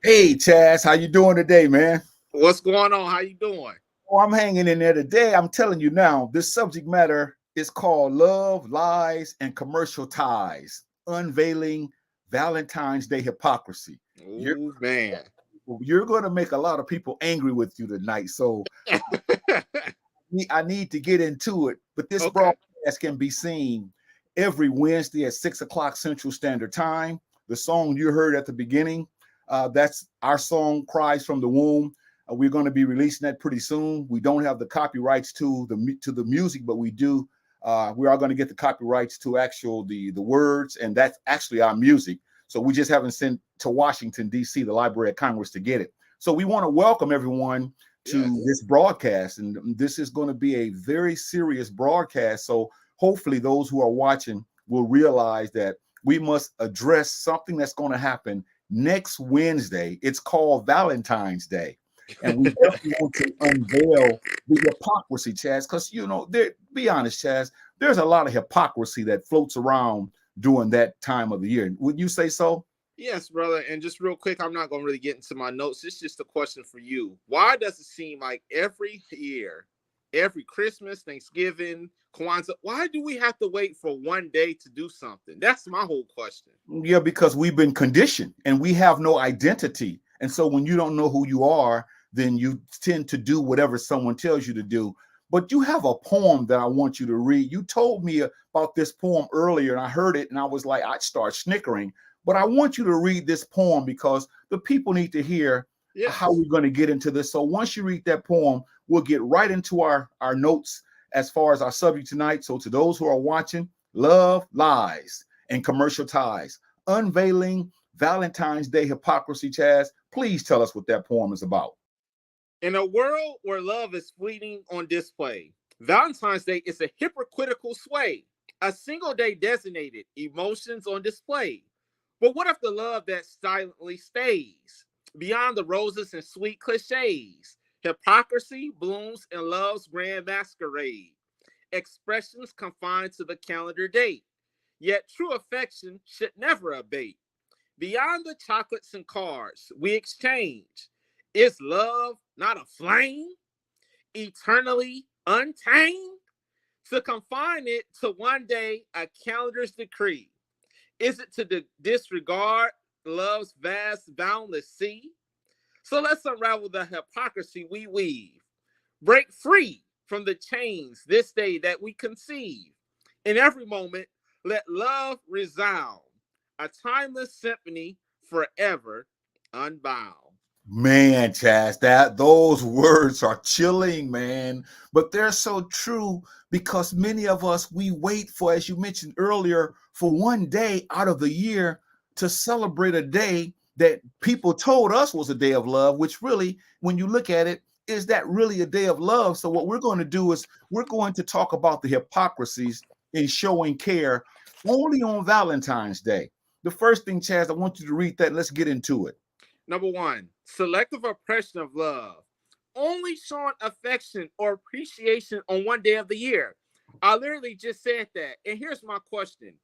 Hey, Chazz, how you doing today, man? What's going on? How you doing? Oh, I'm hanging in there today. I'm telling you now, this subject matter is called Love, Lies, and Commercial Ties, Unveiling Valentine's Day Hypocrisy. You're, Oh man. you're going to make a lot of people angry with you tonight, so I need to get into it. But this Okay. broadcast can be seen every Wednesday at 6 o'clock Central Standard Time. The song you heard at the beginning, that's our song, Cries from the Womb. We're going to be releasing that pretty soon. We don't have the copyrights to the music, but we do. We are going to get the copyrights to the words, and that's actually our music. So we just haven't sent to Washington, D.C., the Library of Congress, to get it. So we want to welcome everyone to this broadcast, and this is going to be a very serious broadcast. So hopefully those who are watching will realize that we must address something that's going to happen next Wednesday. It's called Valentine's Day. And we definitely want to unveil the hypocrisy, Chazz, because, be honest, Chazz, there's a lot of hypocrisy that floats around during that time of the year. Would you say so? Yes, brother. And just real quick, I'm not going to really get into my notes. It's just a question for you. Why does it seem like every year, every Christmas, Thanksgiving, Kwanzaa, why do we have to wait for one day to do something? That's my whole question. Yeah, because we've been conditioned and we have no identity. And so when you don't know who you are, then you tend to do whatever someone tells you to do. But you have a poem that I want you to read. You told me about this poem earlier, and I heard it, and I was like, I'd start snickering. But I want you to read this poem because the people need to hear how we're going to get into this. So once you read that poem, we'll get right into our notes as far as our subject tonight. So to those who are watching, Love, Lies, and Commercial Ties, Unveiling Valentine's Day Hypocrisy, Chazz, please tell us what that poem is about. In a world where love is fleeting on display, Valentine's Day is a hypocritical sway, a single day designated, emotions on display. But what if the love that silently stays beyond the roses and sweet cliches? Hypocrisy blooms in love's grand masquerade, expressions confined to the calendar date. Yet true affection should never abate. Beyond the chocolates and cards we exchange, is love not a flame, eternally untamed? To confine it to one day, a calendar's decree? Is it to disregard love's vast, boundless sea? So let's unravel the hypocrisy we weave. Break free from the chains this day that we conceive. In every moment, let love resound, a timeless symphony forever unbound. Man, Chaz, that those words are chilling, man. But they're so true because many of us, we wait for, as you mentioned earlier, for one day out of the year to celebrate a day that people told us was a day of love, which really, when you look at it, is that really a day of love? So what we're going to do is we're going to talk about the hypocrisies in showing care only on Valentine's Day. The first thing, Chaz, I want you to read that. Let's get into it. Number one, selective oppression of love. Only showing affection or appreciation on one day of the year. I literally just said that. And here's my question.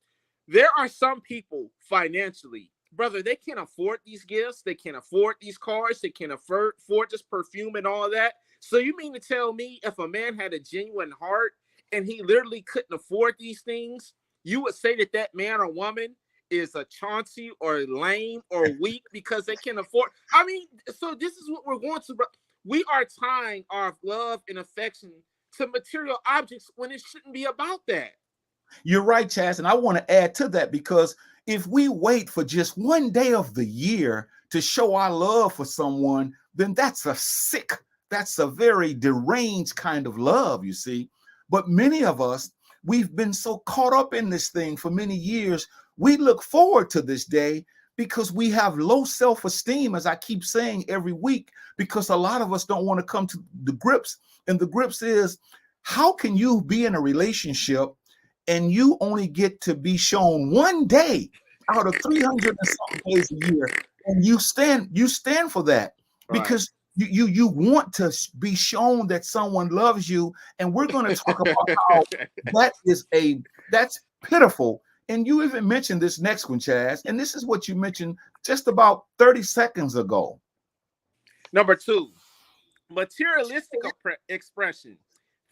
There are some people financially, brother, they can't afford these gifts. They can't afford these cars. They can't afford this perfume and all that. So you mean to tell me if a man had a genuine heart and he literally couldn't afford these things, you would say that that man or woman is a chauncey or lame or weak because they can't afford? I mean, so this is what we're going to, bro. We are tying our love and affection to material objects when it shouldn't be about that. You're right, Chaz. And I want to add to that because if we wait for just one day of the year to show our love for someone, then that's a very deranged kind of love, you see. But many of us, we've been so caught up in this thing for many years. We look forward to this day because we have low self-esteem, as I keep saying every week, because a lot of us don't want to come to the grips. And the grips is, how can you be in a relationship and you only get to be shown one day out of 300 and something days a year, and you stand for that, right? Because you want to be shown that someone loves you. And we're going to talk about how that's pitiful. And you even mentioned this next one, Chaz, and this is what you mentioned just about 30 seconds ago. Number two, materialistic expression.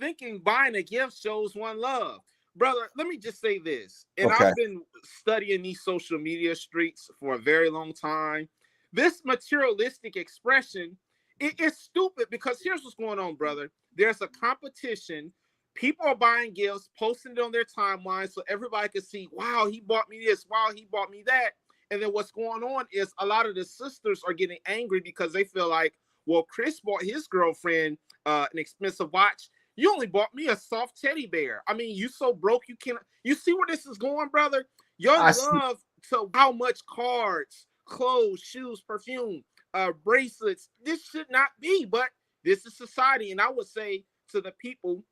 Thinking buying a gift shows one love. Brother, let me just say this. And okay, I've been studying these social media streets for a very long time. This materialistic expression, it is stupid because here's what's going on, brother. There's a competition. People are buying gifts, posting it on their timeline so everybody can see, wow, he bought me this, wow, he bought me that. And then what's going on is a lot of the sisters are getting angry because they feel like, well, Chris bought his girlfriend an expensive watch. You only bought me a soft teddy bear. I mean, you so broke you can't. You see where this is going, brother? Your love to how much cards, clothes, shoes, perfume, bracelets. This should not be, but this is society. And I would say to the people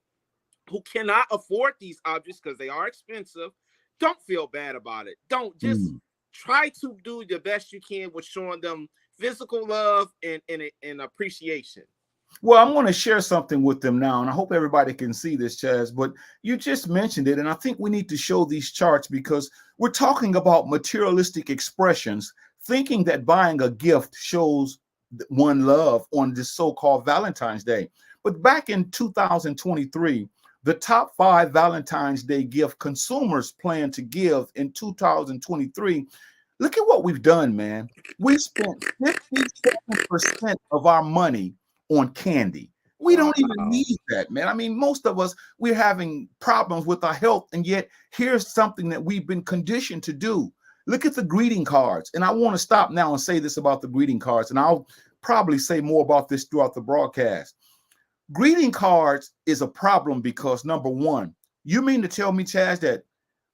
who cannot afford these objects because they are expensive, don't feel bad about it. Don't just try to do the best you can with showing them physical love and appreciation. Well, I'm going to share something with them now, and I hope everybody can see this, Chaz, but you just mentioned it, and I think we need to show these charts because we're talking about materialistic expressions, thinking that buying a gift shows one love on this so-called Valentine's Day. But back in 2023, the top 5 Valentine's Day gift consumers plan to give in 2023, look at what we've done, man. We spent 57% of our money on candy. We don't even need that, man. I mean, most of us, we're having problems with our health, and yet here's something that we've been conditioned to do. Look at the greeting cards. And I want to stop now and say this about the greeting cards, and I'll probably say more about this throughout the broadcast. Greeting cards is a problem because, number one, you mean to tell me, Chaz, that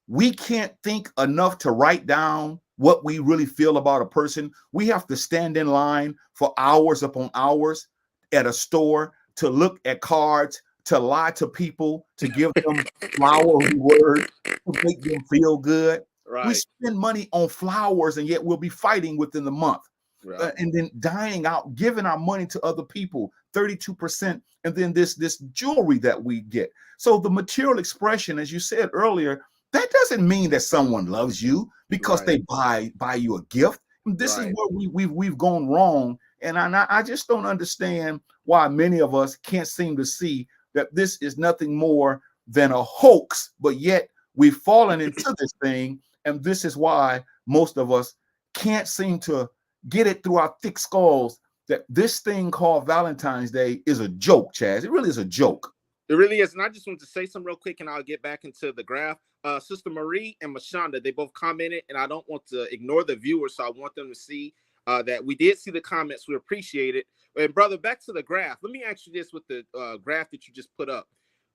we can't think enough to write down what we really feel about a person? We have to stand in line for hours upon hours at a store to look at cards, to lie to people, to give them flowery words, to make them feel good. Right. We spend money on flowers, and yet we'll be fighting within the month. Right. And then dying out, giving our money to other people, 32%, and then this jewelry that we get. So the material expression, as you said earlier, that doesn't mean that someone loves you because they buy you a gift. This is Right. where we've gone wrong, and I just don't understand why many of us can't seem to see that this is nothing more than a hoax, but yet we've fallen into this thing, and this is why most of us can't seem to get it through our thick skulls that this thing called Valentine's Day is a joke, Chaz. It really is a joke. It really is. And I just want to say something real quick and I'll get back into the graph. Sister Marie and Mashonda, they both commented, and I don't want to ignore the viewers, so I want them to see that we did see the comments. We appreciate it. And brother, back to the graph. Let me ask you this with the graph that you just put up.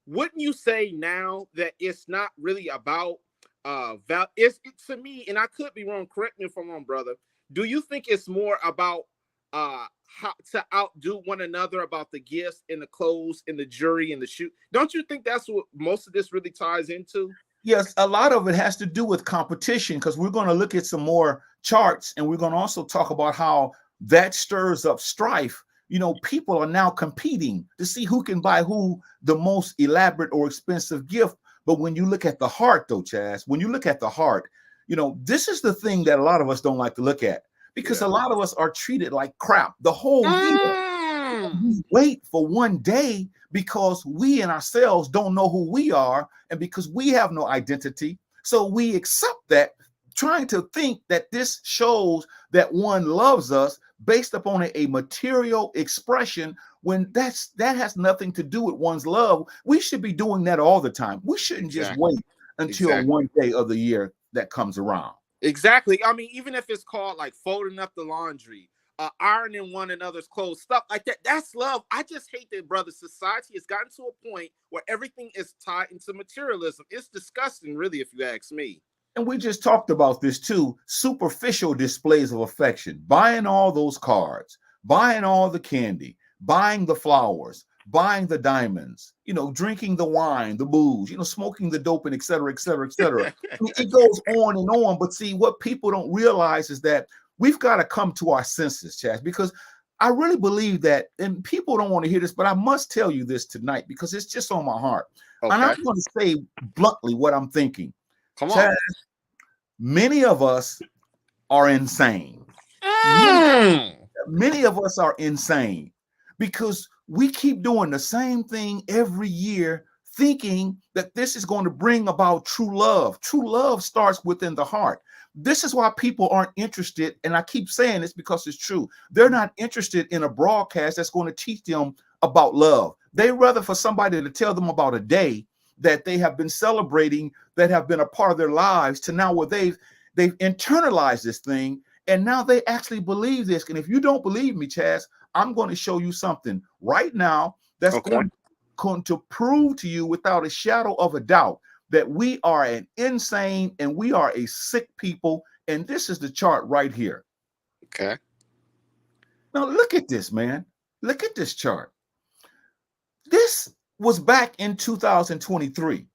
Wouldn't you say now that it's not really about it's to me, and I could be wrong, correct me if I'm wrong, brother. Do you think it's more about how to outdo one another, about the gifts and the clothes and the jewelry and the shoe? Don't you think that's what most of this really ties into? Yes, a lot of it has to do with competition, because we're going to look at some more charts, and we're going to also talk about how that stirs up strife. You know, people are now competing to see who can buy who the most elaborate or expensive gift. But when you look at the heart, though, Chaz, when you look at the heart, you know, this is the thing that a lot of us don't like to look at, because a lot of us are treated like crap the whole year. We wait for one day because we and ourselves don't know who we are, and because we have no identity. So we accept that, trying to think that this shows that one loves us based upon a material expression, when that has nothing to do with one's love. We should be doing that all the time. We shouldn't just wait until one day of the year that comes around. Exactly. I mean, even if it's called like folding up the laundry, ironing one another's clothes, stuff like that, that's love. I just hate that, brother. Society has gotten to a point where everything is tied into materialism. It's disgusting, really, if you ask me. And we just talked about this too. Superficial displays of affection, buying all those cards, buying all the candy, buying the flowers, buying the diamonds, you know, drinking the wine, the booze, you know, smoking the dope, and et cetera, et cetera, et cetera. I mean, it goes on and on. But see, what people don't realize is that we've got to come to our senses, Chaz, because I really believe that, and people don't want to hear this, but I must tell you this tonight because it's just on my heart. Okay. And I'm going to say bluntly what I'm thinking. Come on. Chaz, many of us are insane. Many of us are insane because we keep doing the same thing every year, thinking that this is going to bring about true love. True love starts within the heart. This is why people aren't interested, and I keep saying this because it's true. They're not interested in a broadcast that's going to teach them about love. They rather for somebody to tell them about a day that they have been celebrating, that have been a part of their lives, to now where they've internalized this thing, and now they actually believe this. And if you don't believe me, Chaz, I'm going to show you something right now that's going to prove to you without a shadow of a doubt that we are an insane and we are a sick people. And this is the chart right here. Okay. Now look at this, man. Look at this chart. This was back in 2023.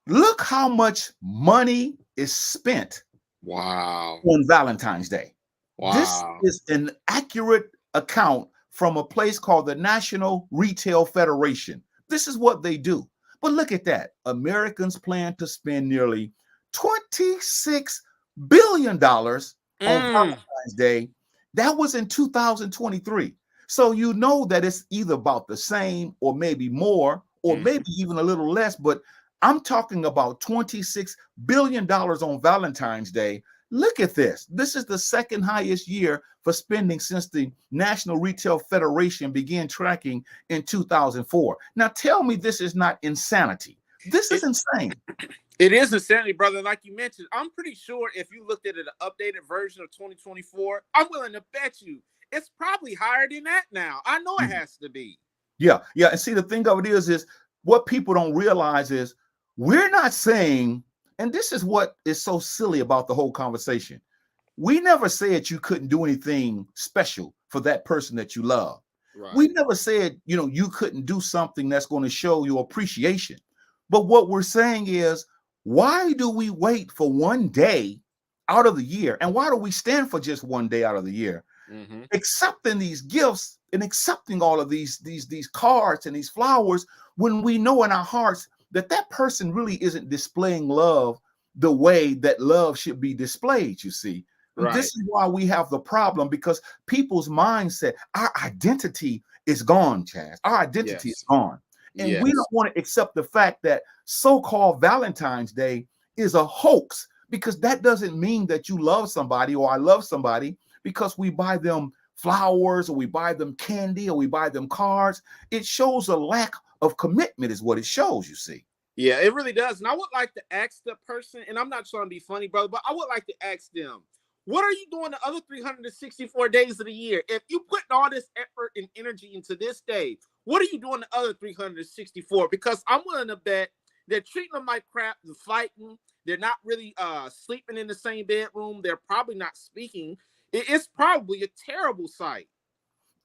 Look how much money is spent. Wow. On Valentine's Day. Wow. This is an accurate account from a place called the National Retail Federation. This is what they do. But look at that. Americans plan to spend nearly $26 billion on Valentine's Day. That was in 2023. So you know that it's either about the same or maybe more or maybe even a little less. But I'm talking about $26 billion on Valentine's Day. Look at this. This is the second highest year for spending since the National Retail Federation began tracking in 2004. Now tell me this is not insanity. This is insane. It is insanity, brother. Like you mentioned, I'm pretty sure if you looked at an updated version of 2024, I'm willing to bet you it's probably higher than that now. I know it has to be. Yeah. And see, the thing of it is what people don't realize is we're not saying, and this is what is so silly about the whole conversation. We never said you couldn't do anything special for that person that you love. Right. We never said, you couldn't do something that's going to show your appreciation. But what we're saying is, why do we wait for one day out of the year? And why do we stand for just one day out of the year? Accepting these gifts and accepting all of these cards and these flowers, when we know in our hearts that person really isn't displaying love the way that love should be displayed, you see. This Right. is why we have the problem, because people's mindset, our identity is gone, Chaz. Our identity is Yes. gone. And we Yes. don't want to accept the fact that so-called Valentine's Day is a hoax, because that doesn't mean that you love somebody or I love somebody because we buy them flowers or we buy them candy or we buy them cards. It shows a lack of commitment is what it shows, you see. Yeah, it really does. And I would like to ask the person, and I'm not trying to be funny, brother, but I would like to ask them, what are you doing the other 364 days of the year? If you put all this effort and energy into this day, what are you doing the other 364? Because I'm willing to bet they're treating them like crap, they're fighting, they're not really sleeping in the same bedroom, they're probably not speaking. It's probably a terrible sight.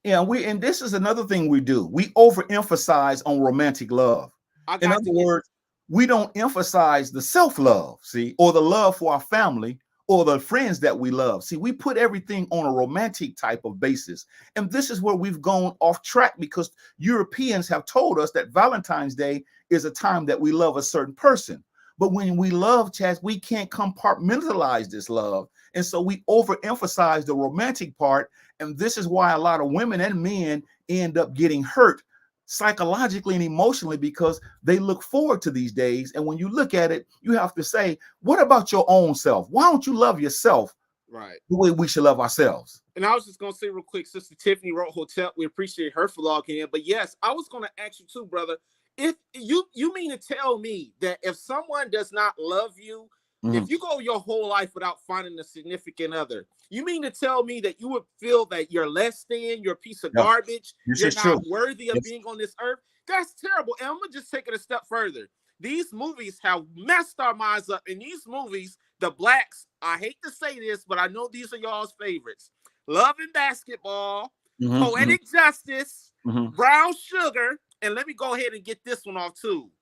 Yeah, and this is another thing we do. We overemphasize on romantic love. I In got other to get words, we don't emphasize the self-love, see, or the love for our family or the friends that we love. See, we put everything on a romantic type of basis. And this is where we've gone off track, because Europeans have told us that Valentine's Day is a time that we love a certain person. But when we love, Chaz, we can't compartmentalize this love. And so we overemphasize the romantic part. And this is why a lot of women and men end up getting hurt psychologically and emotionally, because they look forward to these days. And when you look at it, you have to say, what about your own self? Why don't you love yourself right. the way we should love ourselves? And I was just gonna say real quick, Sister Tiffany wrote Hotel. We appreciate her for logging in. But yes, I was gonna ask you too, brother. If you mean to tell me that if someone does not love you, Mhm. if you go your whole life without finding a significant other, you mean to tell me that you would feel that you're less than, you're a piece of Yeah, garbage, this you're is true. not worthy of Yes. being on this earth? That's terrible. And I'm gonna just take it a step further. These movies have messed our minds up. In these movies, the blacks, I hate to say this, but I know these are y'all's favorites. Love and Basketball, Mhm, Poetic Justice, mhm. Brown Sugar, and let me go ahead and get this one off too.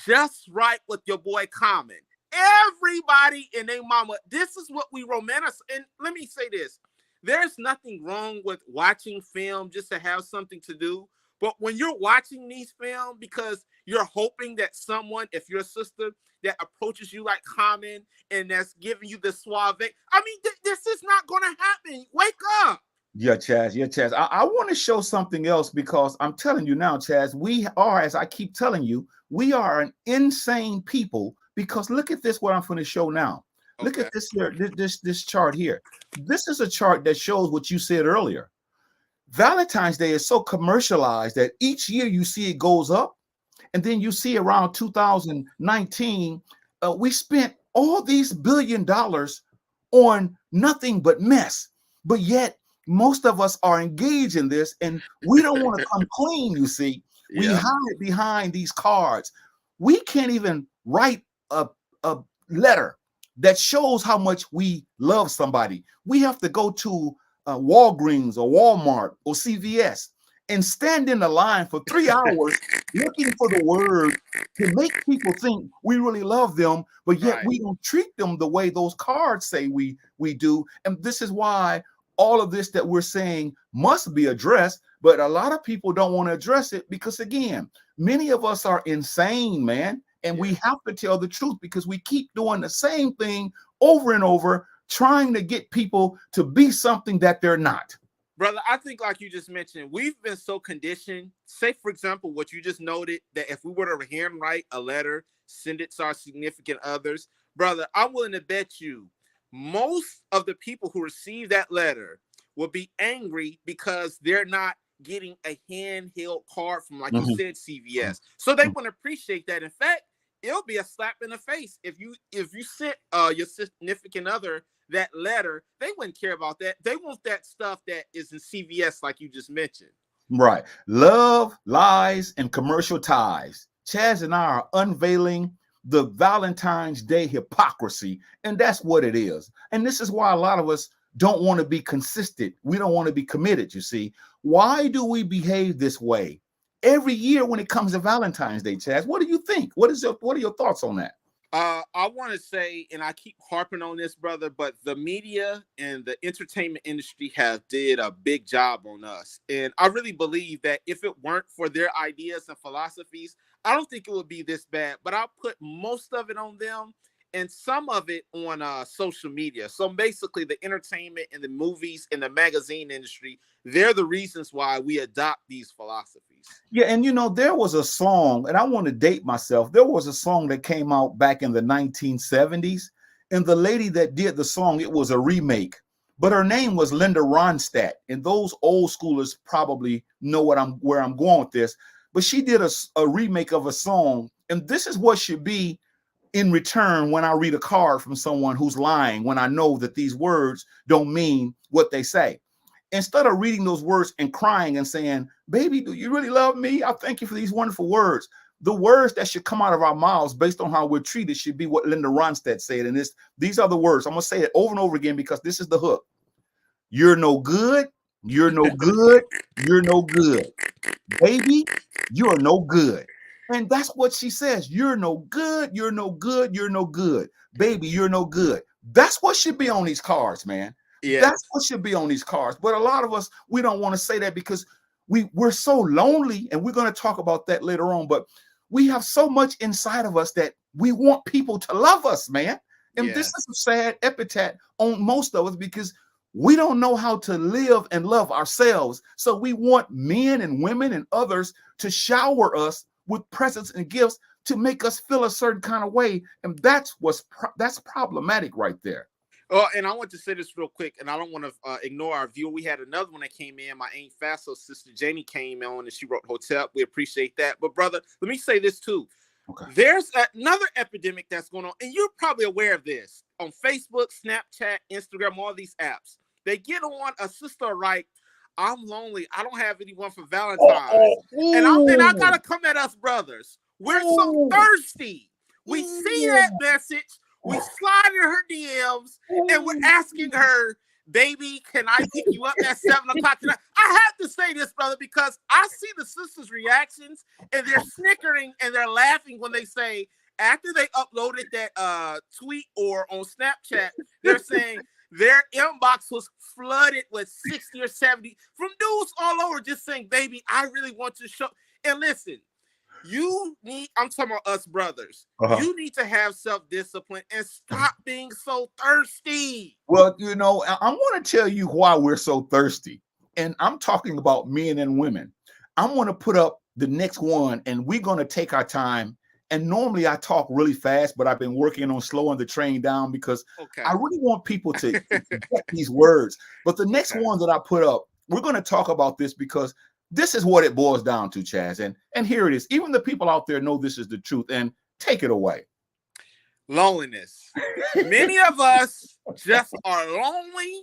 Just Right with your boy Common. Everybody and their mama, this is what we romanticize. And let me say this. There's nothing wrong with watching film just to have something to do. But when you're watching these films because you're hoping that someone, if your sister, that approaches you like Common and that's giving you the suave, I mean, this is not going to happen. Wake up. Yeah, Chaz. Yeah, Chaz. I want to show something else, because I'm telling you now, Chaz, we are, as I keep telling you, we are an insane people. Because look at this, what I'm going to show now. Look Okay. at this here, this chart here. This is a chart that shows what you said earlier. Valentine's Day is so commercialized that each year you see it goes up, and then you see around 2019, we spent all these $1 billion on nothing but mess. But yet, most of us are engaged in this, and we don't want to come clean. You see, we Yeah. hide behind these cards. We can't even write a letter that shows how much we love somebody. We have to go to Walgreens or Walmart or CVS and stand in the line for 3 hours looking for the word to make people think we really love them, but yet Right. we don't treat them the way those cards say we do. And this is why all of this that we're saying must be addressed, but a lot of people don't want to address it, because again, many of us are insane, man, and we Yes. have to tell the truth, because we keep doing the same thing over and over, trying to get people to be something that they're not. Brother, I think like you just mentioned, we've been so conditioned. Say, for example, what you just noted, that if we were to handwrite a letter, send it to our significant others, brother, I'm willing to bet you most of the people who receive that letter will be angry because they're not getting a handheld card from, like you Mhm. said, CVS. So they wouldn't appreciate that. In fact, it'll be a slap in the face if you sent your significant other that letter. They wouldn't care about that. They want that stuff that is in CVS, like you just mentioned. Right. Love, lies, and commercial ties. Chaz and I are unveiling the Valentine's Day hypocrisy, and that's what it is. And this is why a lot of us don't want to be consistent. We don't want to be committed, you see. Why do we behave this way every year when it comes to Valentine's Day, Chaz? What do you think? What are your thoughts on that? I want to say, and I keep harping on this, brother, but the media and the entertainment industry have did a big job on us. And I really believe that if it weren't for their ideas and philosophies, I don't think it would be this bad. But I'll put most of it on them. and some of it on social media. So basically, the entertainment and the movies and the magazine industry, they're the reasons why we adopt these philosophies. Yeah, and you know, there was a song, and I want to date myself. There was a song that came out back in the 1970s, and the lady that did the song, it was a remake, but her name was Linda Ronstadt. And those old schoolers probably know where I'm going with this. But she did a remake of a song, and this is what should be in return when I read a card from someone who's lying, when I know that these words don't mean what they say. Instead of reading those words and crying and saying, baby, do you really love me? I thank you for these wonderful words. The words that should come out of our mouths based on how we're treated should be what Linda Ronstadt said. And these are the words. I'm going to say it over and over again because this is the hook. You're no good. You're no good. You're no good. Baby, you're no good. And that's what she says. You're no good. You're no good. You're no good. Baby, you're no good. That's what should be on these cards, man. Yes. That's what should be on these cards. But a lot of us, we don't want to say that because we're so lonely, and we're going to talk about that later on. But we have so much inside of us that we want people to love us, man. And this is a sad epithet on most of us because we don't know how to live and love ourselves. So we want men and women and others to shower us with presents and gifts to make us feel a certain kind of way. And that's problematic right there. Oh, and I want to say this real quick, and I don't want to ignore our viewer. We had another one that came in. My Ain't Faso sister Janie came on, and she wrote Hotel. We appreciate that. But brother, let me say this too. Okay. There's another epidemic that's going on, and you're probably aware of this on Facebook, Snapchat, Instagram, all these apps. They get on a sister right. I'm lonely. I don't have anyone for Valentine. And I gotta come at us brothers. We're so thirsty. We see that message. We slide in her DMs and we're asking her, baby, can I pick you up at 7 o'clock tonight? I have to say this, brother, because I see the sisters' reactions and they're snickering and they're laughing when they say, after they uploaded that tweet or on Snapchat, they're saying their inbox was flooded with 60 or 70 from dudes all over just saying, baby, I really want to show. And listen, I'm talking about us brothers. You need to have self-discipline and stop being so thirsty. Well, you know, I want to tell you why we're so thirsty. And I'm talking about men and women. I'm going to put up the next one and we're going to take our time. And normally I talk really fast, but I've been working on slowing the train down because I really want people to get these words. But the next one that I put up, we're going to talk about this because this is what it boils down to, Chazz. And here it is. Even the people out there know this is the truth. And take it away. Loneliness. Many of us just are lonely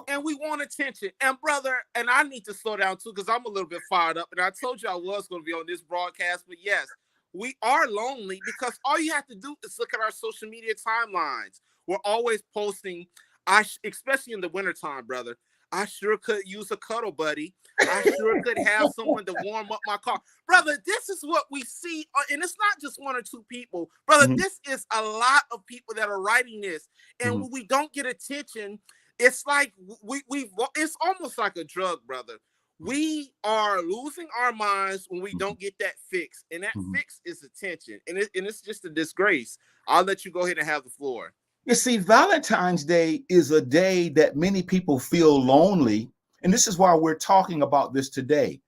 and we want attention. And brother, and I need to slow down too because I'm a little bit fired up. And I told you I was going to be on this broadcast, but yes, we are lonely because all you have to do is look at our social media timelines. We're always posting, especially in the wintertime, brother. I sure could use a cuddle buddy. I sure could have someone to warm up my car. Brother, this is what we see. And it's not just one or two people. Brother, this is a lot of people that are writing this. And when we don't get attention, it's like it's almost like a drug, brother. We are losing our minds when we don't get that fix. And that fix is attention. And it's just a disgrace. I'll let you go ahead and have the floor. You see, Valentine's Day is a day that many people feel lonely. And this is why we're talking about this today.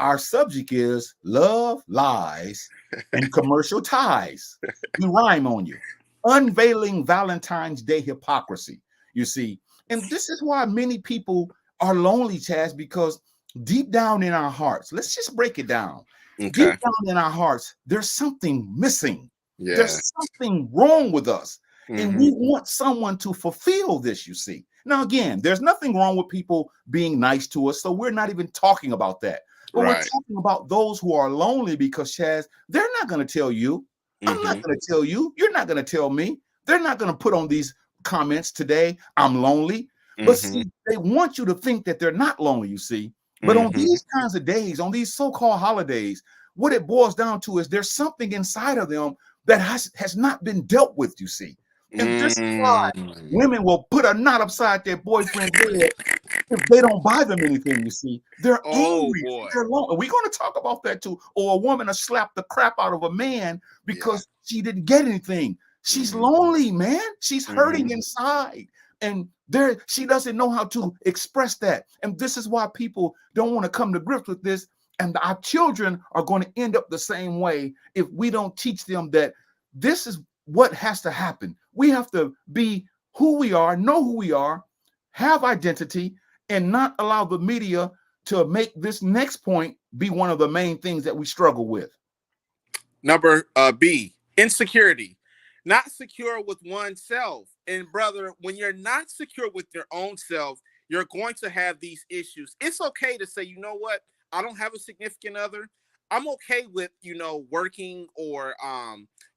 Our subject is love, lies, and commercial ties. We rhyme on you. Unveiling Valentine's Day hypocrisy, you see. And this is why many people are lonely, Chazz, because deep down in our hearts, let's just break it down. Deep down in our hearts, there's something missing. There's something wrong with us. And we want someone to fulfill this, you see. Now, again, there's nothing wrong with people being nice to us. So we're not even talking about that. But we're talking about those who are lonely because, Chazz, they're not going to tell you. I'm not going to tell you. You're not going to tell me. They're not going to put on these comments today, I'm lonely. But see, they want you to think that they're not lonely, you see. But on these kinds of days, on these so-called holidays, what it boils down to is there's something inside of them that has not been dealt with, you see. And this is why women will put a knot upside their boyfriend's head if they don't buy them anything, you see. They're angry. They're lonely. We're going to talk about that too. Or a woman will slap the crap out of a man because she didn't get anything. She's lonely, man. She's hurting inside. And she doesn't know how to express that. And this is why people don't want to come to grips with this. And our children are going to end up the same way if we don't teach them that this is what has to happen. We have to be who we are, know who we are, have identity, and not allow the media to make this next point be one of the main things that we struggle with. Number B, insecurity. Not secure with oneself. And brother, when you're not secure with your own self, you're going to have these issues. It's okay to say, you know what? I don't have a significant other. I'm okay with, working or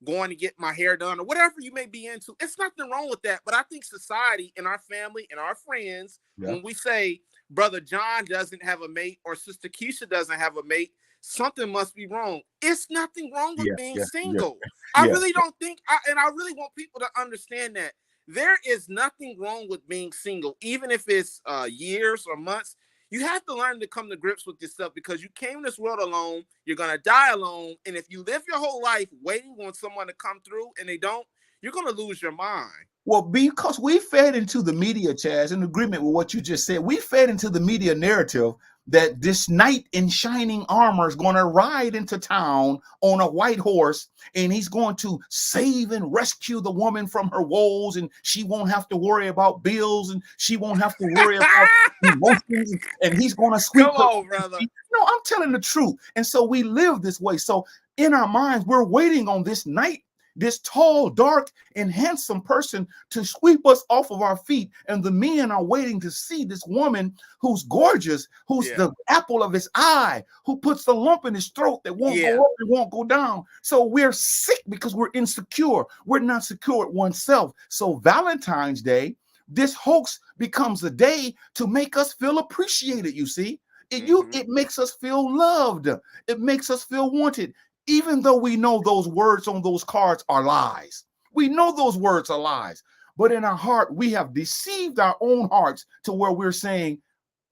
going to get my hair done or whatever you may be into. It's nothing wrong with that. But I think society and our family and our friends, when we say Brother John doesn't have a mate or Sister Keisha doesn't have a mate, something must be wrong. It's nothing wrong with being single. I really don't think, and I really want people to understand that there is nothing wrong with being single, even if it's years or months. You have to learn to come to grips with yourself because you came in this world alone. You're going to die alone. And if you live your whole life waiting on someone to come through and they don't, you're going to lose your mind. Well, because we fed into the media, Chazz, in agreement with what you just said, we fed into the media narrative that this knight in shining armor is going to ride into town on a white horse and he's going to save and rescue the woman from her woes, and she won't have to worry about bills and she won't have to worry about emotions, and he's going to sweep. Come on, brother. No, I'm telling the truth. And so we live this way. So in our minds, we're waiting on this knight, this tall, dark, and handsome person to sweep us off of our feet. And the men are waiting to see this woman who's gorgeous, who's the apple of his eye, who puts the lump in his throat that won't go up and won't go down. So we're sick because we're insecure. We're not secure at oneself. So Valentine's Day, this hoax becomes a day to make us feel appreciated, you see. It makes us feel loved. It makes us feel wanted. Even though we know those words on those cards are lies. We know those words are lies. But in our heart, we have deceived our own hearts to where we're saying,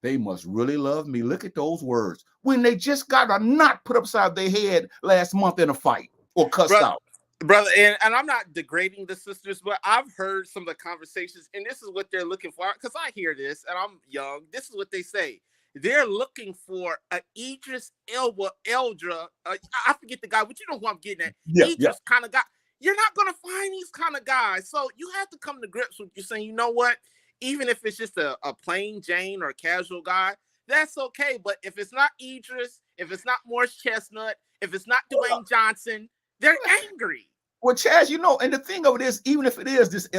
they must really love me. Look at those words. When they just got a knot put upside their head last month in a fight or cussed out. Brother, and I'm not degrading the sisters, but I've heard some of the conversations, and this is what they're looking for. Because I hear this, and I'm young. This is what they say. They're looking for an Idris Eldra. I forget the guy, but you know who I'm getting at. Idris kind of guy. You're not going to find these kind of guys. So you have to come to grips with you saying, you know what? Even if it's just a plain Jane or a casual guy, that's okay. But if it's not Idris, if it's not Morris Chestnut, if it's not Dwayne Johnson, they're angry. Well, Chazz, and the thing of it is, even if it is this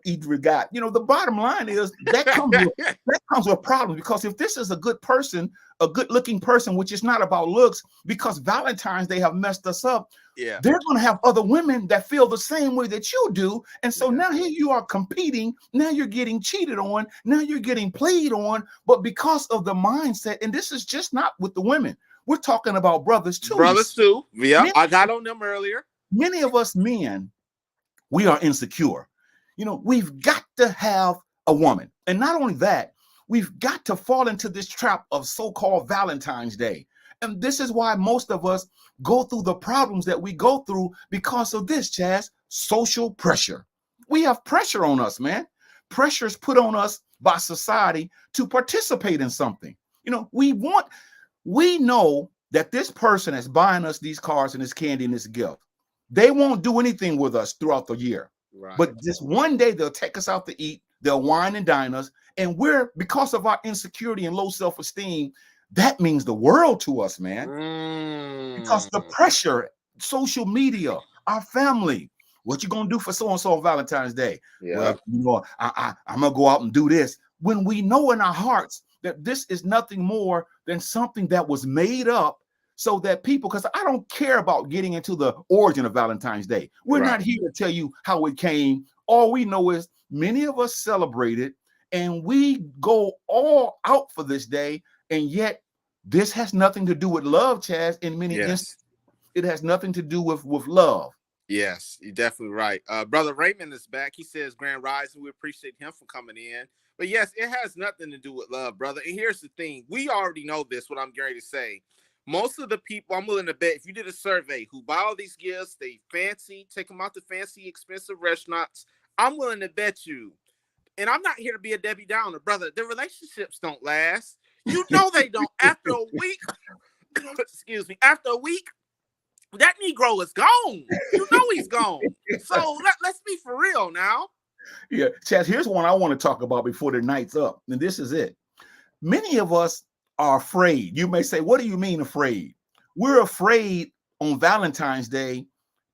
Idris guy, the bottom line is that comes with problems, because if this is a good person, a good-looking person, which is not about looks, because Valentine's Day have messed us up, they're going to have other women that feel the same way that you do, and so now here you are competing. Now you're getting cheated on. Now you're getting played on, but because of the mindset, and this is just not with the women. We're talking about brothers too. Brothers too. Yeah, I got on them earlier. Many of us men, we are insecure. We've got to have a woman. And not only that, we've got to fall into this trap of so-called Valentine's Day. And this is why most of us go through the problems that we go through because of this, Chazz, social pressure. We have pressure on us, man. Pressure is put on us by society to participate in something. We know that this person is buying us these cars and this candy and this gift. They won't do anything with us throughout the year. Right. But just one day they'll take us out to eat, they'll wine and dine us, and because of our insecurity and low self-esteem, that means the world to us, man. Because the pressure, social media, our family, what you gonna do for so-and-so on Valentine's Day? Well, I'm gonna go out and do this. When we know in our hearts that this is nothing more than something that was made up, so that people, because I don't care about getting into the origin of Valentine's Day. We're not here to tell you how it came. All we know is many of us celebrate it and we go all out for this day. And yet this has nothing to do with love, Chazz. In many instances, it has nothing to do with love. Yes, you're definitely right. Brother Raymond is back. He says, Grand Rising, we appreciate him for coming in. But yes, it has nothing to do with love, brother. And here's the thing. We already know this, what I'm going to say. most of the people, I'm willing to bet, if you did a survey who buy all these gifts, they fancy, take them out to fancy, expensive restaurants, I'm willing to bet you, and I'm not here to be a Debbie Downer, brother, the relationships don't last. You know they don't. After a week, excuse me, after a week, that Negro is gone. You know he's gone. So let's be for real now. Yeah, Chaz, here's one I want to talk about before the night's up, and this is it. Many of us are afraid. You may say, what do you mean afraid? We're afraid on Valentine's Day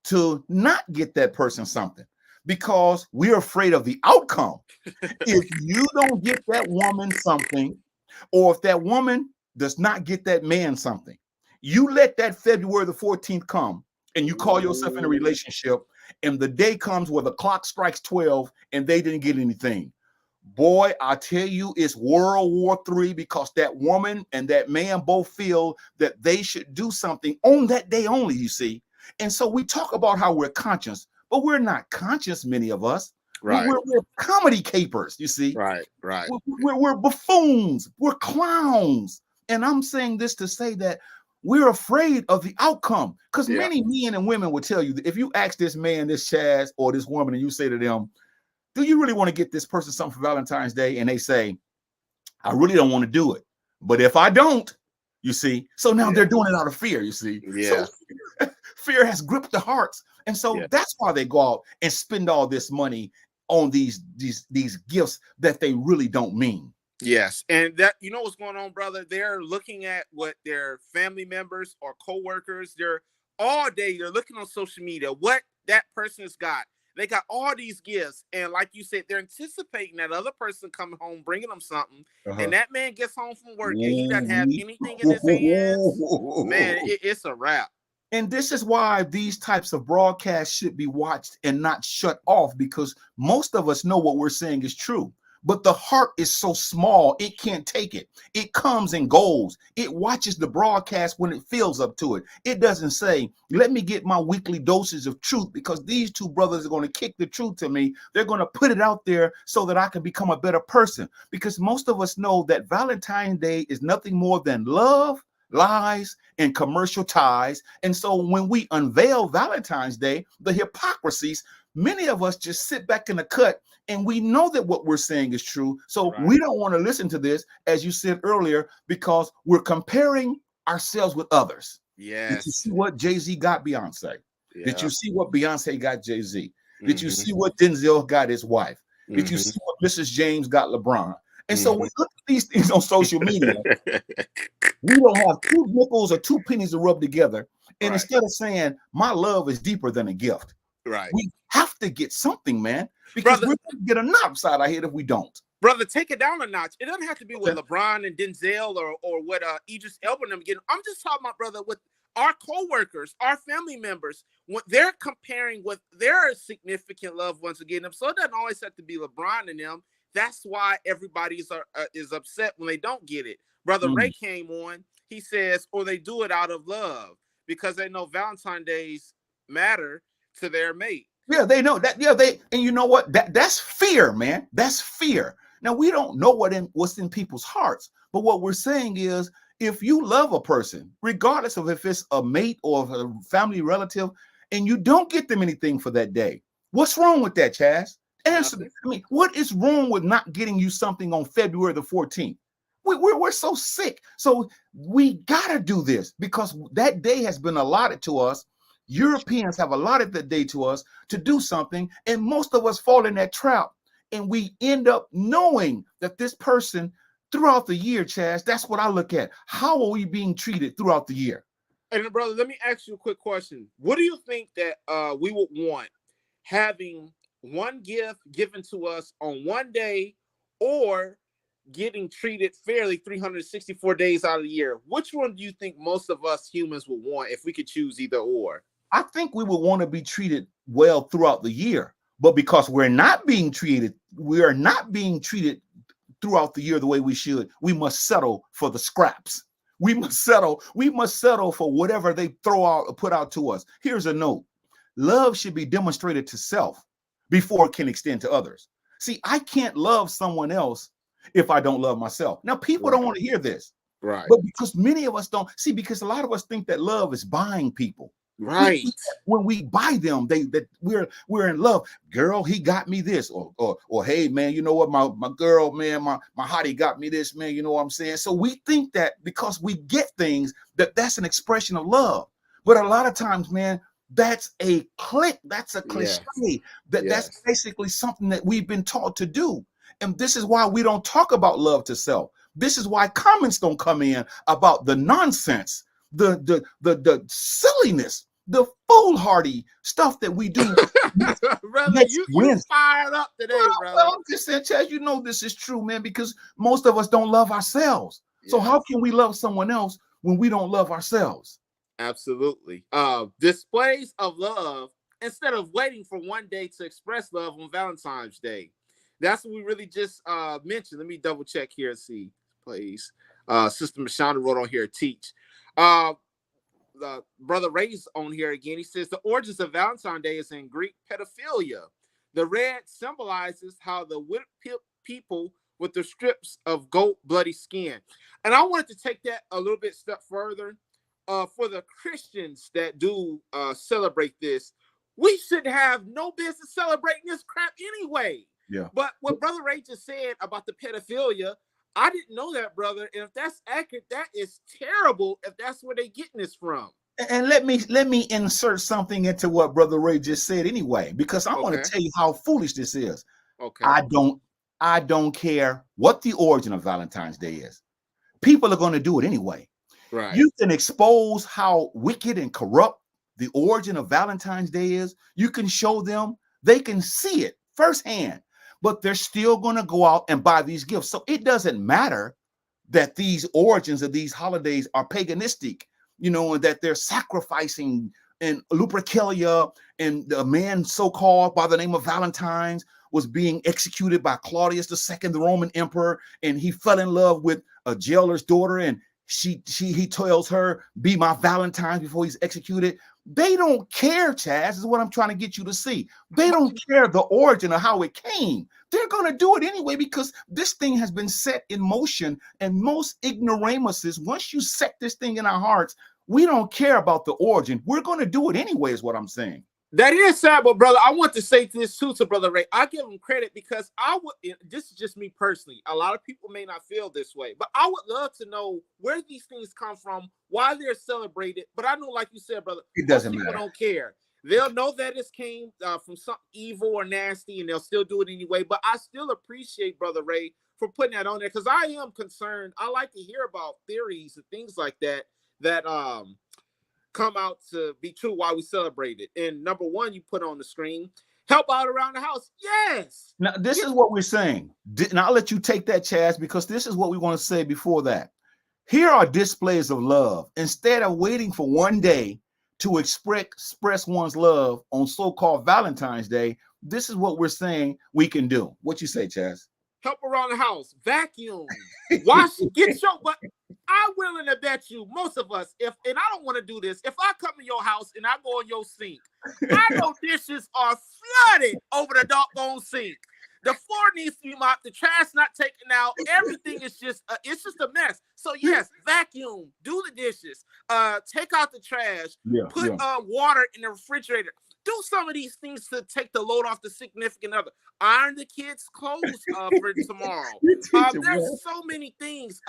to not get that person something because we're afraid of the outcome. If you don't get that woman something, or if that woman does not get that man something, you let that February the 14th come and you call yourself in a relationship, and the day comes where the clock strikes 12 and they didn't get anything. Boy, I tell you, it's World War III, because that woman and that man both feel that they should do something on that day only, you see. And so we talk about how we're conscious, but we're not conscious, many of us. Right. We're comedy capers, you see. Right. We're buffoons. We're clowns. And I'm saying this to say that we're afraid of the outcome, because many men and women will tell you that if you ask this man, this Chaz, or this woman, and you say to them, do you really want to get this person something for Valentine's Day? And they say, I really don't want to do it. But if I don't, you see, so now they're doing it out of fear, you see. Yeah. So fear has gripped the hearts. And so that's why they go out and spend all this money on these gifts that they really don't mean. Yes. And that, you know what's going on, brother? They're looking at what their family members or coworkers, they're all day, they're looking on social media, what that person has got. They got all these gifts, and like you said, they're anticipating that other person coming home bringing them something, and that man gets home from work and he doesn't have anything in his hands. Man, it's a wrap. And this is why these types of broadcasts should be watched and not shut off, because most of us know what we're saying is true. But the heart is so small, it can't take it. It comes and goes. It watches the broadcast when it feels up to it. It doesn't say, let me get my weekly doses of truth, because these two brothers are going to kick the truth to me. They're going to put it out there so that I can become a better person. Because most of us know that Valentine's Day is nothing more than love, lies, and commercial ties. And so when we unveil Valentine's Day, the hypocrisies, many of us just sit back in the cut, and we know that what we're saying is true. So we don't want to listen to this, as you said earlier, because we're comparing ourselves with others. Yes. Did you see what Jay-Z got Beyonce? Did you see what Beyonce got Jay-Z? Did you see what Denzel got his wife? Did you see what Mrs. James got LeBron? And so we look at these things on social media. We don't have two nickels or two pennies to rub together. And instead of saying, my love is deeper than a gift, we have to get something, man, because we're going to get a knob side our head if we don't. Brother, take it down a notch. It doesn't have to be with LeBron and Denzel or what Idris Elba and them getting. I'm just talking about, brother, with our co-workers, our family members, when they're comparing what their significant loved ones are getting them. So it doesn't always have to be LeBron and them. That's why everybody is upset when they don't get it. Brother Ray came on. He says, or they do it out of love because they know Valentine's Days matter to their mate. Yeah, they know that. Yeah, and you know what? That's fear, man. That's fear. Now, we don't know what's in people's hearts, but what we're saying is, if you love a person, regardless of if it's a mate or a family relative, and you don't get them anything for that day, what's wrong with that, Chaz? Answer me. I mean, what is wrong with not getting you something on February the 14th? We're so sick. So we got to do this, because that day has been allotted to us. Europeans have allotted that day to us to do something, and most of us fall in that trap, and we end up knowing that this person throughout the year, Chaz, that's what I look at. How are we being treated throughout the year? And brother, let me ask you a quick question. What do you think that we would want, having one gift given to us on one day, or getting treated fairly 364 days out of the year? Which one do you think most of us humans would want if we could choose either or? I think we would want to be treated well throughout the year, but because we are not being treated throughout the year the way we should, we must settle for the scraps. We must settle for whatever they throw out or put out to us. Here's a note. Love should be demonstrated to self before it can extend to others. See, I can't love someone else if I don't love myself. Now, people don't want to hear this. Right. But because many of us don't see, because a lot of us think that love is buying people. We Right. think that when we buy them, that we're in love. Girl, he got me this, or hey man, you know what, my girl, man, my hottie got me this, man. You know what I'm saying? So we think that because we get things, that's an expression of love. But a lot of times, man, that's a click, that's a Yes. cliche. That's Yes. basically something that we've been taught to do. And this is why we don't talk about love to self. This is why comments don't come in about the nonsense, the silliness, the foolhardy stuff that we do Brother, next you Wednesday. fired up today, brother. Well, I'm just saying, Chaz, you know this is true, man, because most of us don't love ourselves. So Yes. how can we love someone else when we don't love ourselves? Absolutely. Displays of love instead of waiting for one day to express love on Valentine's Day. That's what we really just mentioned. Let me double check here and see, please. Sister Mashonda wrote on here, teach. Brother Ray's on here again. He says the origins of Valentine's Day is in Greek pedophilia. The red symbolizes how the people with the strips of goat bloody skin. And I wanted to take that a little bit step further. For the Christians that do celebrate this, we should have no business celebrating this crap anyway. Yeah. But what Brother Ray just said about the pedophilia, I didn't know that, brother. And if that's accurate, that is terrible if that's where they're getting this from. And let me insert something into what Brother Ray just said anyway, because I want to tell you how foolish this is. Okay. I don't care what the origin of Valentine's Day is. People are going to do it anyway. Right. You can expose how wicked and corrupt the origin of Valentine's Day is. You can show them, they can see it firsthand, but they're still going to go out and buy these gifts. So it doesn't matter that these origins of these holidays are paganistic, you know, and that they're sacrificing and Lupercalia, and a man so-called by the name of Valentine's was being executed by Claudius II, the Roman emperor, and he fell in love with a jailer's daughter, and he tells her, be my Valentine before he's executed. They don't care, Chaz, is what I'm trying to get you to see. They don't care the origin of how it came. They're going to do it anyway because this thing has been set in motion. And most ignoramuses, once you set this thing in our hearts, we don't care about the origin. We're going to do it anyway, is what I'm saying. That is sad, but brother, I want to say this too to Brother Ray. I give him credit because this is just me personally. A lot of people may not feel this way, but I would love to know where these things come from, why they're celebrated. But I know, like you said, brother, it doesn't matter. People don't care. They'll know that it came from something evil or nasty, and they'll still do it anyway. But I still appreciate Brother Ray for putting that on there because I am concerned. I like to hear about theories and things like that come out to be true while we celebrate it. And number one, you put on the screen, help out around the house. Yes. Now, this is what we're saying. And I'll let you take that, Chaz, because this is what we want to say before that. Here are displays of love. Instead of waiting for one day to express one's love on so-called Valentine's Day, this is what we're saying we can do. What you say, Chaz? Help around the house, vacuum, wash, get your butt. I'm willing to bet you, most of us, and I don't want to do this, if I come to your house and I go in your sink, I know dishes are flooded over the doggone sink. The floor needs to be mopped, the trash not taken out, everything is just, it's just a mess. So yes, vacuum, do the dishes, take out the trash, put water in the refrigerator. Do some of these things to take the load off the significant other. Iron the kids' clothes for tomorrow. There's so many things.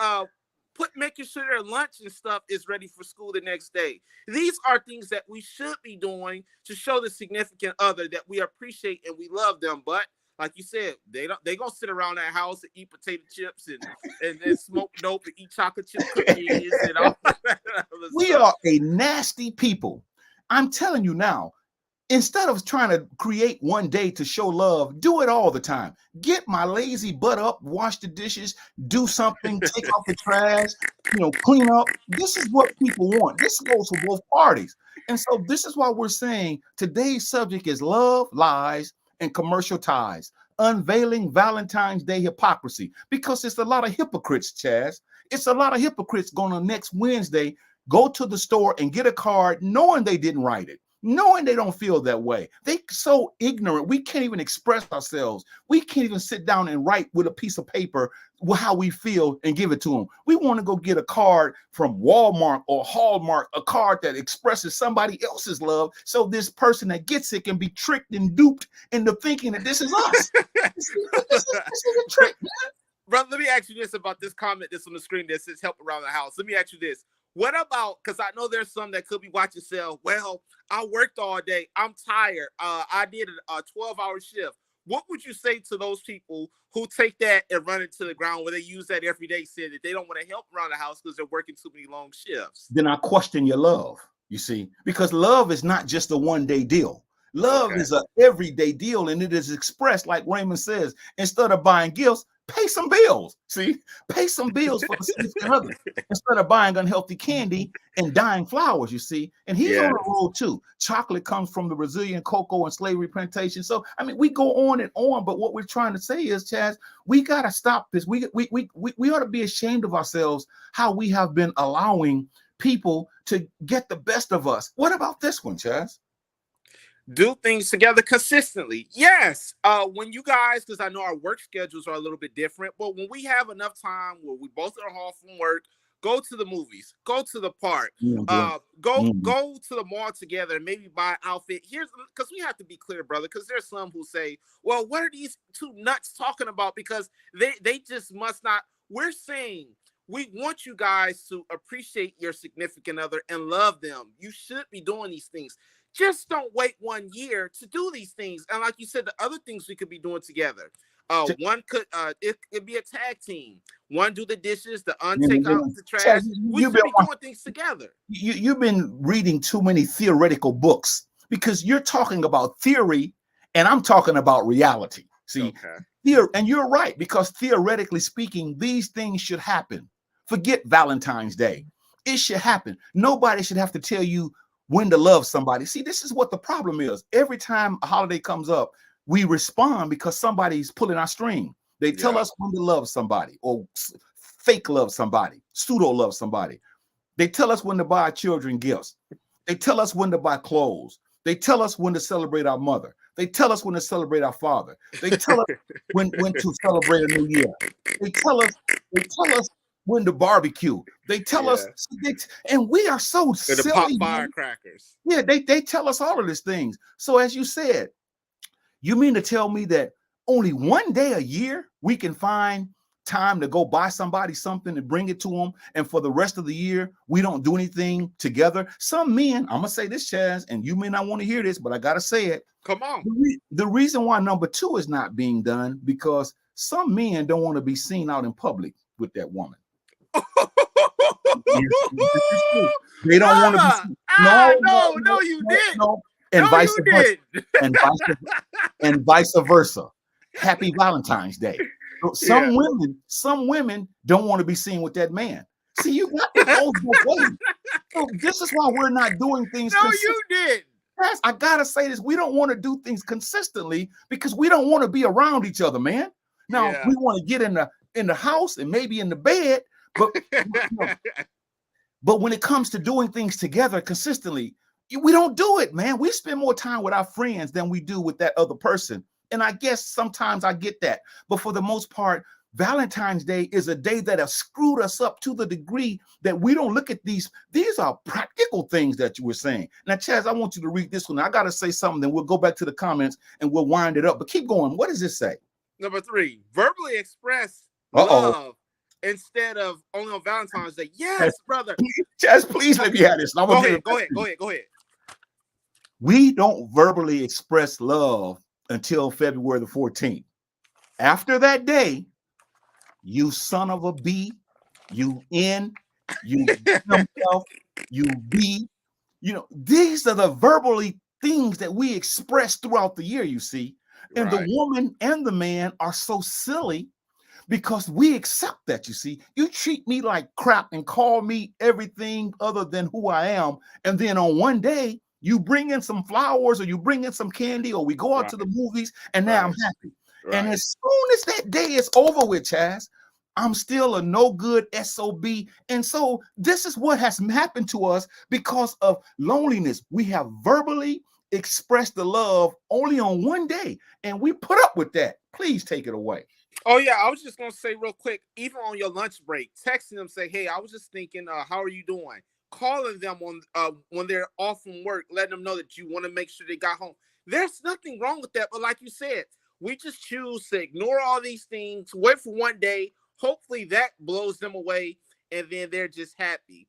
Making sure their lunch and stuff is ready for school the next day. These are things that we should be doing to show the significant other that we appreciate and we love them. But like you said, they gonna sit around that house and eat potato chips and smoke dope and eat chocolate chip cookies and all that. We are a nasty people. I'm telling you now. Instead of trying to create one day to show love, do it all the time. Get my lazy butt up, wash the dishes, do something, take out the trash, clean up. This is what people want. This goes for both parties. And so this is why we're saying today's subject is love, lies, and commercial ties. Unveiling Valentine's Day hypocrisy. Because it's a lot of hypocrites, Chaz. It's a lot of hypocrites going to next Wednesday, go to the store and get a card knowing they didn't write it. Knowing they don't feel that way. They so ignorant. We can't even express ourselves. We can't even sit down and write with a piece of paper how we feel and give it to them. We want to go get a card from Walmart or Hallmark, a card that expresses somebody else's love, so this person that gets it can be tricked and duped into thinking that this is us. This is a trick, man. Brother, let me ask you this about this comment that's on the screen that says help around the house. Let me ask you this. What about, because I know there's some that could be watching self, well, I worked all day, I'm tired, I did a 12-hour shift. What would you say to those people who take that and run it to the ground, where they use that every day, saying that they don't want to help around the house because they're working too many long shifts? Then I question your love, you see, because love is not just a one-day deal. Love is an everyday deal, and it is expressed, like Raymond says, instead of buying gifts, pay some bills. See, pay some bills for the significant other instead of buying unhealthy candy and dying flowers, you see. And he's on the road too. Chocolate comes from the Brazilian cocoa and slavery plantation. So, I mean, we go on and on, but what we're trying to say is, Chazz, we got to stop this. We ought to be ashamed of ourselves, how we have been allowing people to get the best of us. What about this one, Chazz? Do things together consistently. Yes. When you guys, because I know our work schedules are a little bit different, but when we have enough time where we both are home from work, go to the movies, go to the park, go to the mall together and maybe buy an outfit. Here's, because we have to be clear, brother, because there's some who say, well, what are these two nuts talking about? Because they just must not. We're saying we want you guys to appreciate your significant other and love them. You should be doing these things. Just don't wait 1 year to do these things. And like you said, the other things we could be doing together. One could it could be a tag team. One do the dishes, the take out the trash. We should be doing things together. You've been reading too many theoretical books, because you're talking about theory and I'm talking about reality. See, and you're right, because theoretically speaking, these things should happen. Forget Valentine's Day. It should happen. Nobody should have to tell you when to love somebody. See, this is what the problem is. Every time a holiday comes up, we respond because somebody's pulling our string. They tell us when to love somebody, or fake love somebody, pseudo love somebody. They tell us when to buy our children gifts. They tell us when to buy clothes. They tell us when to celebrate our mother. They tell us when to celebrate our father. They tell us when to celebrate a new year. They tell us when to barbecue. They tell us, and we are so silly. The pop firecrackers. Yeah, they tell us all of these things. So as you said, you mean to tell me that only 1 day a year we can find time to go buy somebody something and bring it to them, and for the rest of the year we don't do anything together? Some men, I'm gonna say this, Chazz, and you may not want to hear this, but I gotta say it. Come on. The reason why number 2 is not being done, because some men don't want to be seen out in public with that woman. They don't want to be. No, you didn't. No. And vice versa. And vice versa. Happy Valentine's Day. Some women don't want to be seen with that man. See, you got to go both ways. So this is why we're not doing things. No, you did. Yes, I gotta say this. We don't want to do things consistently because we don't want to be around each other, man. Now we want to get in the house and maybe in the bed. But when it comes to doing things together consistently, we don't do it, man. We spend more time with our friends than we do with that other person. And I guess sometimes I get that. But for the most part, Valentine's Day is a day that has screwed us up to the degree that we don't look at these. These are practical things that you were saying. Now, Chazz, I want you to read this one. I got to say something, then we'll go back to the comments and we'll wind it up. But keep going. What does this say? Number 3, verbally express love instead of only on Valentine's Day. Yes, brother. Chazz, please let me have this. Go ahead. We don't verbally express love until February the 14th. After that day, you son of a B, you himself, you B, these are the verbally things that we express throughout the year, you see. And the woman and the man are so silly because we accept that, you see. You treat me like crap and call me everything other than who I am. And then on one day, you bring in some flowers or you bring in some candy or we go out to the movies and now I'm happy. And as soon as that day is over with, Chazz, I'm still a no good SOB. And so this is what has happened to us because of loneliness. We have verbally expressed the love only on one day and we put up with that. Please take it away. Oh yeah, I was just gonna say real quick, even on your lunch break, texting them, say, "Hey, I was just thinking, how are you doing?" Calling them on when they're off from work, letting them know that you want to make sure they got home. There's nothing wrong with that, but like you said, we just choose to ignore all these things, wait for one day. Hopefully that blows them away, and then they're just happy.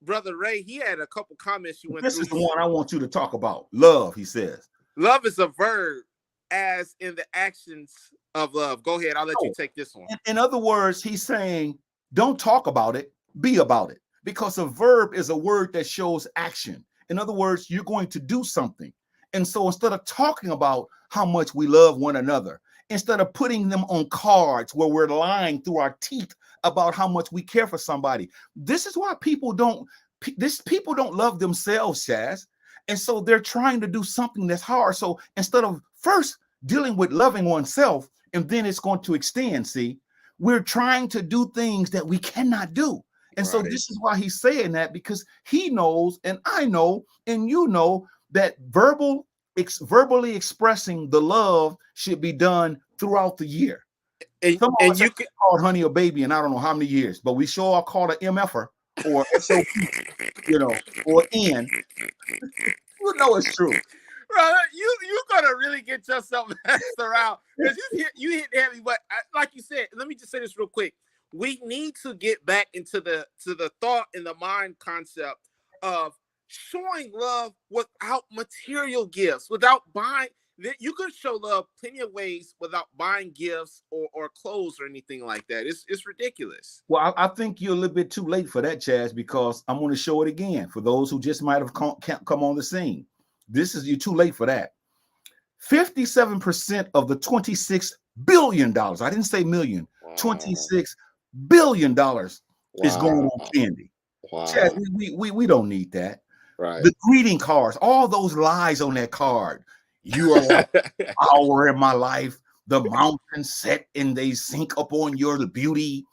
Brother Ray, he had a couple comments you went This through. is the one I want you to talk about. Love, he says. Love is a verb, as in the actions of love. Go ahead, I'll let you take this one. In other words, he's saying, don't talk about it, be about it. Because a verb is a word that shows action. In other words, you're going to do something. And so instead of talking about how much we love one another, instead of putting them on cards where we're lying through our teeth about how much we care for somebody, this is why people don't love themselves, Chazz. And so they're trying to do something that's hard. So instead of first dealing with loving oneself, and then it's going to extend, see, we're trying to do things that we cannot do. And so this is why he's saying that, because he knows, and I know, and you know, that verbally expressing the love should be done throughout the year. And you can call honey or baby, and I don't know how many years, but we sure are called an MFer or SOP, you know, or N. You know it's true. Bro, you gonna really get yourself messed around, because you hit heavy. But like you said, let me just say this real quick. We need to get back into the thought and the mind concept of showing love without material gifts, without buying. You could show love plenty of ways without buying gifts or clothes or anything like that. It's ridiculous. Well, I think you're a little bit too late for that, Chazz, because I'm going to show it again for those who just might have come on the scene. You're too late for that. 57% of the $26 billion, I didn't say million, $26 billion is going on candy. Wow. Chazz, we don't need that. Right. The greeting cards, all those lies on that card. You are like power in my life. The mountains set and they sink upon your beauty.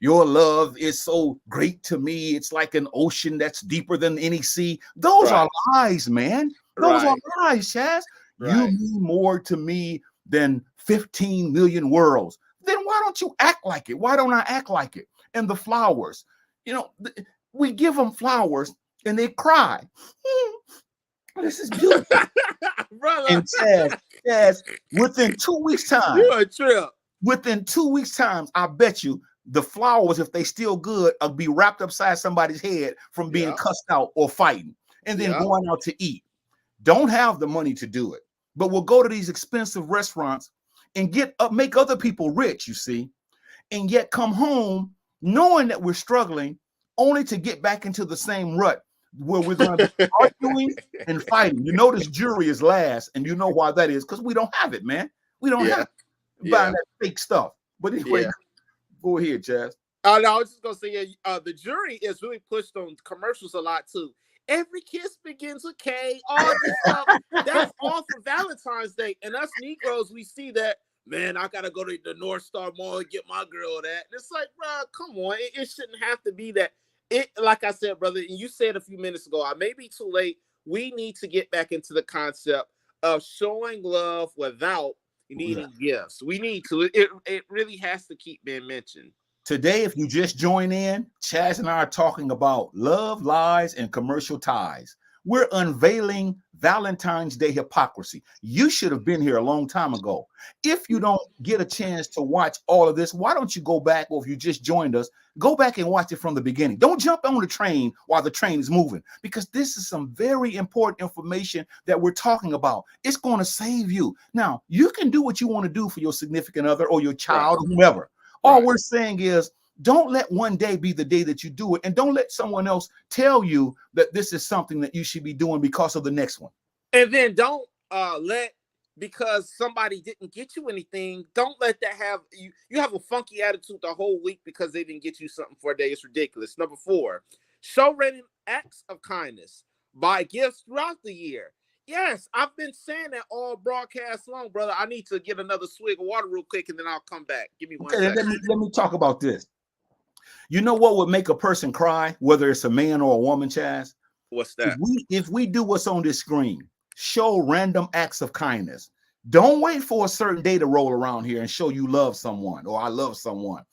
Your love is so great to me. It's like an ocean that's deeper than any sea. Those are lies, man. Those are lies, Chazz. You mean more to me than 15 million worlds. Then why don't you act like it? Why don't I act like it? And the flowers, you know, we give them flowers and they cry. This is beautiful. Brother. And Chazz, within 2 weeks' time, you're a trip. Within 2 weeks' time, I bet you the flowers, if they still good, will be wrapped upside somebody's head from being cussed out or fighting, and then going out to eat. Don't have the money to do it, but we'll go to these expensive restaurants and make other people rich, you see, and yet come home knowing that we're struggling, only to get back into the same rut where we're going to be arguing and fighting. You notice jury is last, and you know why that is, because we don't have it, man. We don't have buying that fake stuff. But anyway, go ahead, Chazz. No, I was just gonna say, the jury is really pushed on commercials a lot too. Every kiss begins with K. All this stuff. That's all for Valentine's Day, and us Negroes, we see that. Man, I gotta go to the North Star Mall and get my girl that. And it's like, bro, come on. It shouldn't have to be that. Like I said, brother, and you said a few minutes ago, I may be too late. We need to get back into the concept of showing love without needing gifts. We need to. It really has to keep being mentioned. Today, if you just join in, Chazz and I are talking about love, lies, and commercial ties. We're unveiling Valentine's Day hypocrisy. You should have been here a long time ago. If you don't get a chance to watch all of this, why don't you go back, or if you just joined us, go back and watch it from the beginning. Don't jump on the train while the train is moving, because this is some very important information that we're talking about. It's going to save you. Now, you can do what you want to do for your significant other or your child or whomever. All we're saying is, don't let one day be the day that you do it, and don't let someone else tell you that this is something that you should be doing because of the next one. And then don't because somebody didn't get you anything, don't let that have you have a funky attitude the whole week because they didn't get you something for a day. It's ridiculous. Number 4, show random acts of kindness. Buy gifts throughout the year. Yes, I've been saying that all broadcast long, brother. I need to get another swig of water real quick, and then I'll come back. Give me one second. Let me talk about this. You know what would make a person cry, whether it's a man or a woman, Chazz? What's that? If we do what's on this screen, show random acts of kindness. Don't wait for a certain day to roll around here and show you love someone or I love someone.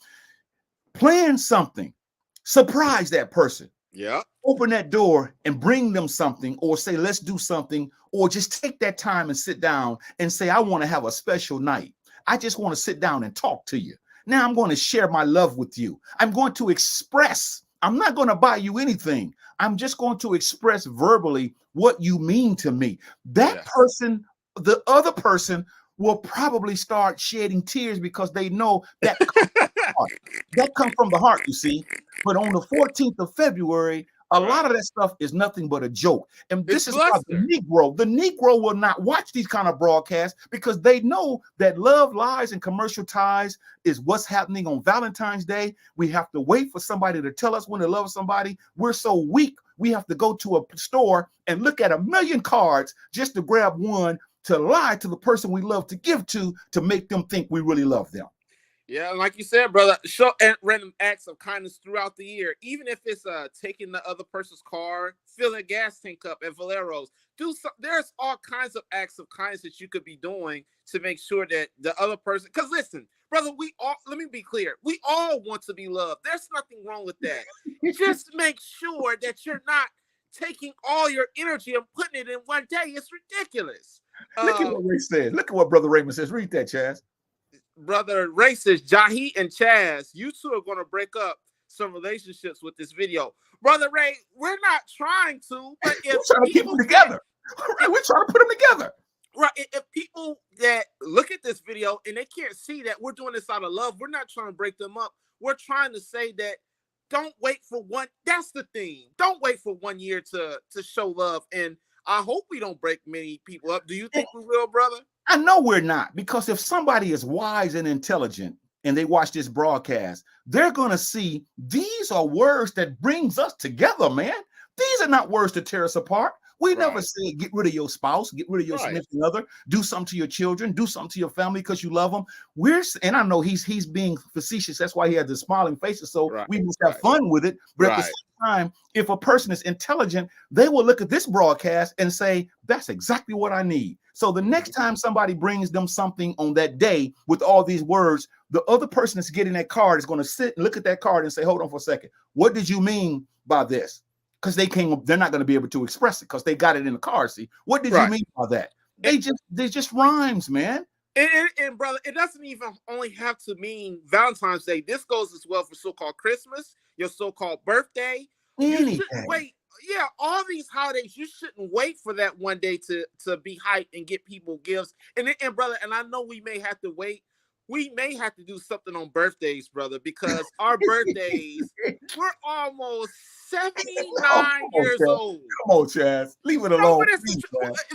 Plan something. Surprise that person. Yeah. Open that door and bring them something, or say, let's do something, or just take that time and sit down and say, I want to have a special night. I just want to sit down and talk to you. Now I'm going to share my love with you. I'm going to express. I'm not going to buy you anything. I'm just going to express verbally what you mean to me. That person, the other person, will probably start shedding tears because they know that that comes from the heart, you see. But on the 14th of February, a lot of that stuff is nothing but a joke. And this is why the Negro will not watch these kind of broadcasts, because they know that love, lies, and commercial ties is what's happening on Valentine's Day. We have to wait for somebody to tell us when to love somebody. We're so weak. We have to go to a store and look at 1 million cards just to grab one to lie to the person we love to give to make them think we really love them. Yeah, like you said, brother, show random acts of kindness throughout the year, even if it's taking the other person's car, filling a gas tank up at Valero's. There's all kinds of acts of kindness that you could be doing to make sure that the other person, because listen, brother, let me be clear, we all want to be loved. There's nothing wrong with that. Just make sure that you're not taking all your energy and putting it in one day. It's ridiculous. Look at what Ray said. Look at what Brother Raymond says. Read that, Chazz. Brother Ray says, Jahi and Chazz, you two are going to break up some relationships with this video. Brother Ray, we're not trying to, but if we're trying to keep them together. We're trying to put them together. Right. If people that look at this video and they can't see that we're doing this out of love, we're not trying to break them up. We're trying to say that don't wait for one. That's the thing. Don't wait for 1 year to show love. And I hope we don't break many people up. Do you think we will, brother? I know we're not, because if somebody is wise and intelligent and they watch this broadcast, they're going to see these are words that brings us together, man. These are not words to tear us apart. We never say get rid of your spouse, get rid of your significant other, do something to your children, do something to your family because you love them. And I know he's being facetious. That's why he has the smiling faces. So we must have fun with it. But at the same time, if a person is intelligent, they will look at this broadcast and say, that's exactly what I need. So the next time somebody brings them something on that day with all these words, the other person that's getting that card is going to sit and look at that card and say, hold on for a second. What did you mean by this? Because they're not going to be able to express it because they got it in the card. See, what did you mean by that? They just rhymes, man. And brother, it doesn't even only have to mean Valentine's Day. This goes as well for so-called Christmas, your so-called birthday. You shouldn't wait. Yeah, all these holidays, you shouldn't wait for that one day to be hyped and get people gifts. And brother, and I know we may have to wait. We may have to do something on birthdays, brother, because our birthdays, we're almost 79 years old. Come on, Chazz. Leave it alone.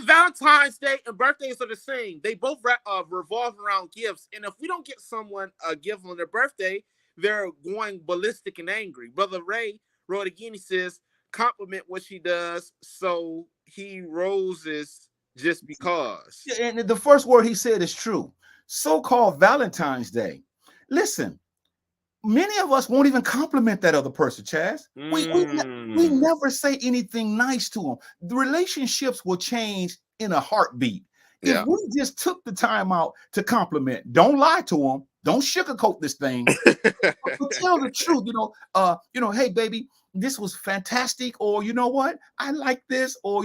Valentine's Day and birthdays are the same. They both revolve around gifts. And if we don't get someone a gift on their birthday, they're going ballistic and angry. Brother Ray wrote again, he says, compliment what she does, so he roses just because. And the first word he said is true. So-called Valentine's Day. Listen, many of us won't even compliment that other person, Chazz. We never say anything nice to them. The relationships will change in a heartbeat. If we just took the time out to compliment, don't lie to them, don't sugarcoat this thing, but tell the truth. Hey, baby, this was fantastic, or you know what, I like this, or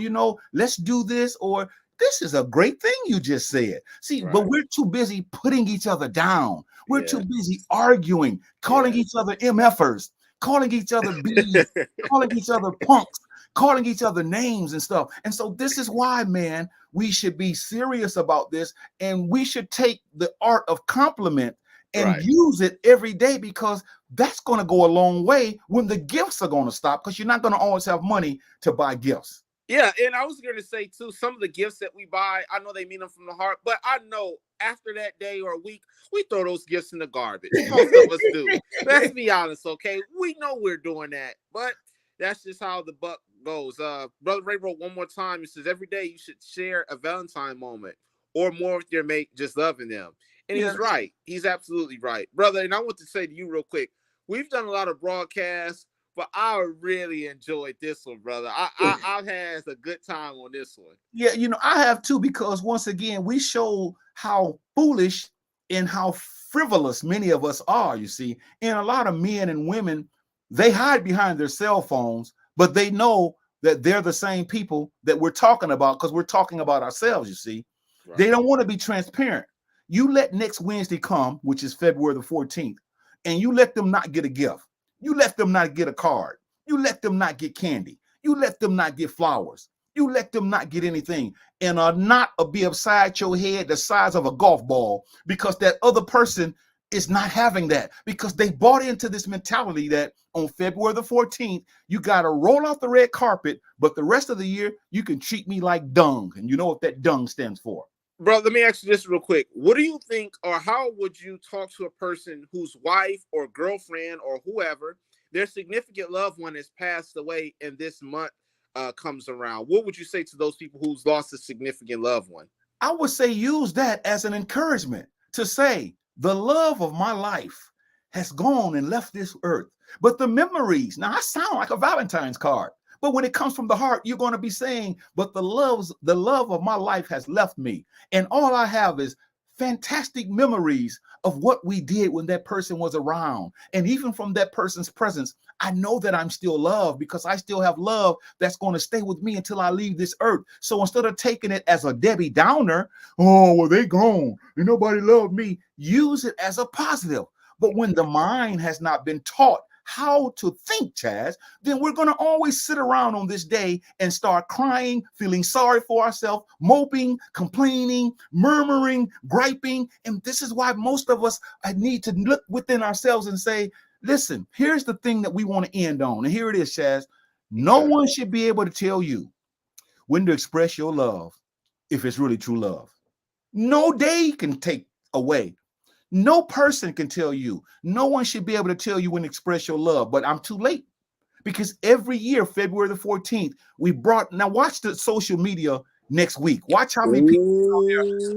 let's do this, or this is a great thing you just said. See, but we're too busy putting each other down. We're too busy arguing, calling each other MFers, calling each other B's, calling each other punks, calling each other names and stuff. And so this is why, man, we should be serious about this, and we should take the art of compliment and use it every day, because that's going to go a long way when the gifts are going to stop, because you're not going to always have money to buy gifts. Yeah, and I was going to say, too, some of the gifts that we buy, I know they mean them from the heart, but I know after that day or a week, we throw those gifts in the garbage. Most of us do. Let's be honest, okay? We know we're doing that, but that's just how the buck goes. Brother Ray wrote one more time. He says, every day you should share a Valentine moment or more with your mate, just loving them. And he's right. He's absolutely right. Brother, and I want to say to you real quick, we've done a lot of broadcasts But I really enjoyed this one, brother. I've had a good time on this one. Yeah, I have too, because once again, we show how foolish and how frivolous many of us are, you see. And a lot of men and women, they hide behind their cell phones, but they know that they're the same people that we're talking about, because we're talking about ourselves, you see. Right. They don't want to be transparent. You let next Wednesday come, which is February the 14th, and you let them not get a gift. You let them not get a card. You let them not get candy. You let them not get flowers. You let them not get anything, and not be upside your head the size of a golf ball, because that other person is not having that, because they bought into this mentality that on February the 14th, you got to roll out the red carpet, but the rest of the year, you can treat me like dung. And you know what that dung stands for. Bro, let me ask you this real quick. What do you think, or how would you talk to a person whose wife or girlfriend or whoever, their significant loved one has passed away and this month comes around? What would you say to those people who's lost a significant loved one? I would say use that as an encouragement to say, the love of my life has gone and left this earth. But the memories, now I sound like a Valentine's card, but when it comes from the heart, you're going to be saying, but the love of my life has left me. And all I have is fantastic memories of what we did when that person was around. And even from that person's presence, I know that I'm still loved, because I still have love that's going to stay with me until I leave this earth. So instead of taking it as a Debbie Downer, oh, well, they gone and nobody loved me, use it as a positive. But when the mind has not been taught how to think, Chazz, then we're going to always sit around on this day and start crying, feeling sorry for ourselves, moping, complaining, murmuring, griping. And this is why most of us need to look within ourselves and say, listen, here's the thing that we want to end on. And here it is, Chazz. No one should be able to tell you when to express your love if it's really true love. No day can take away. No person can tell you. No one should be able to tell you when to express your love. But I'm too late, because every year, February the 14th, now watch the social media next week. Watch how many people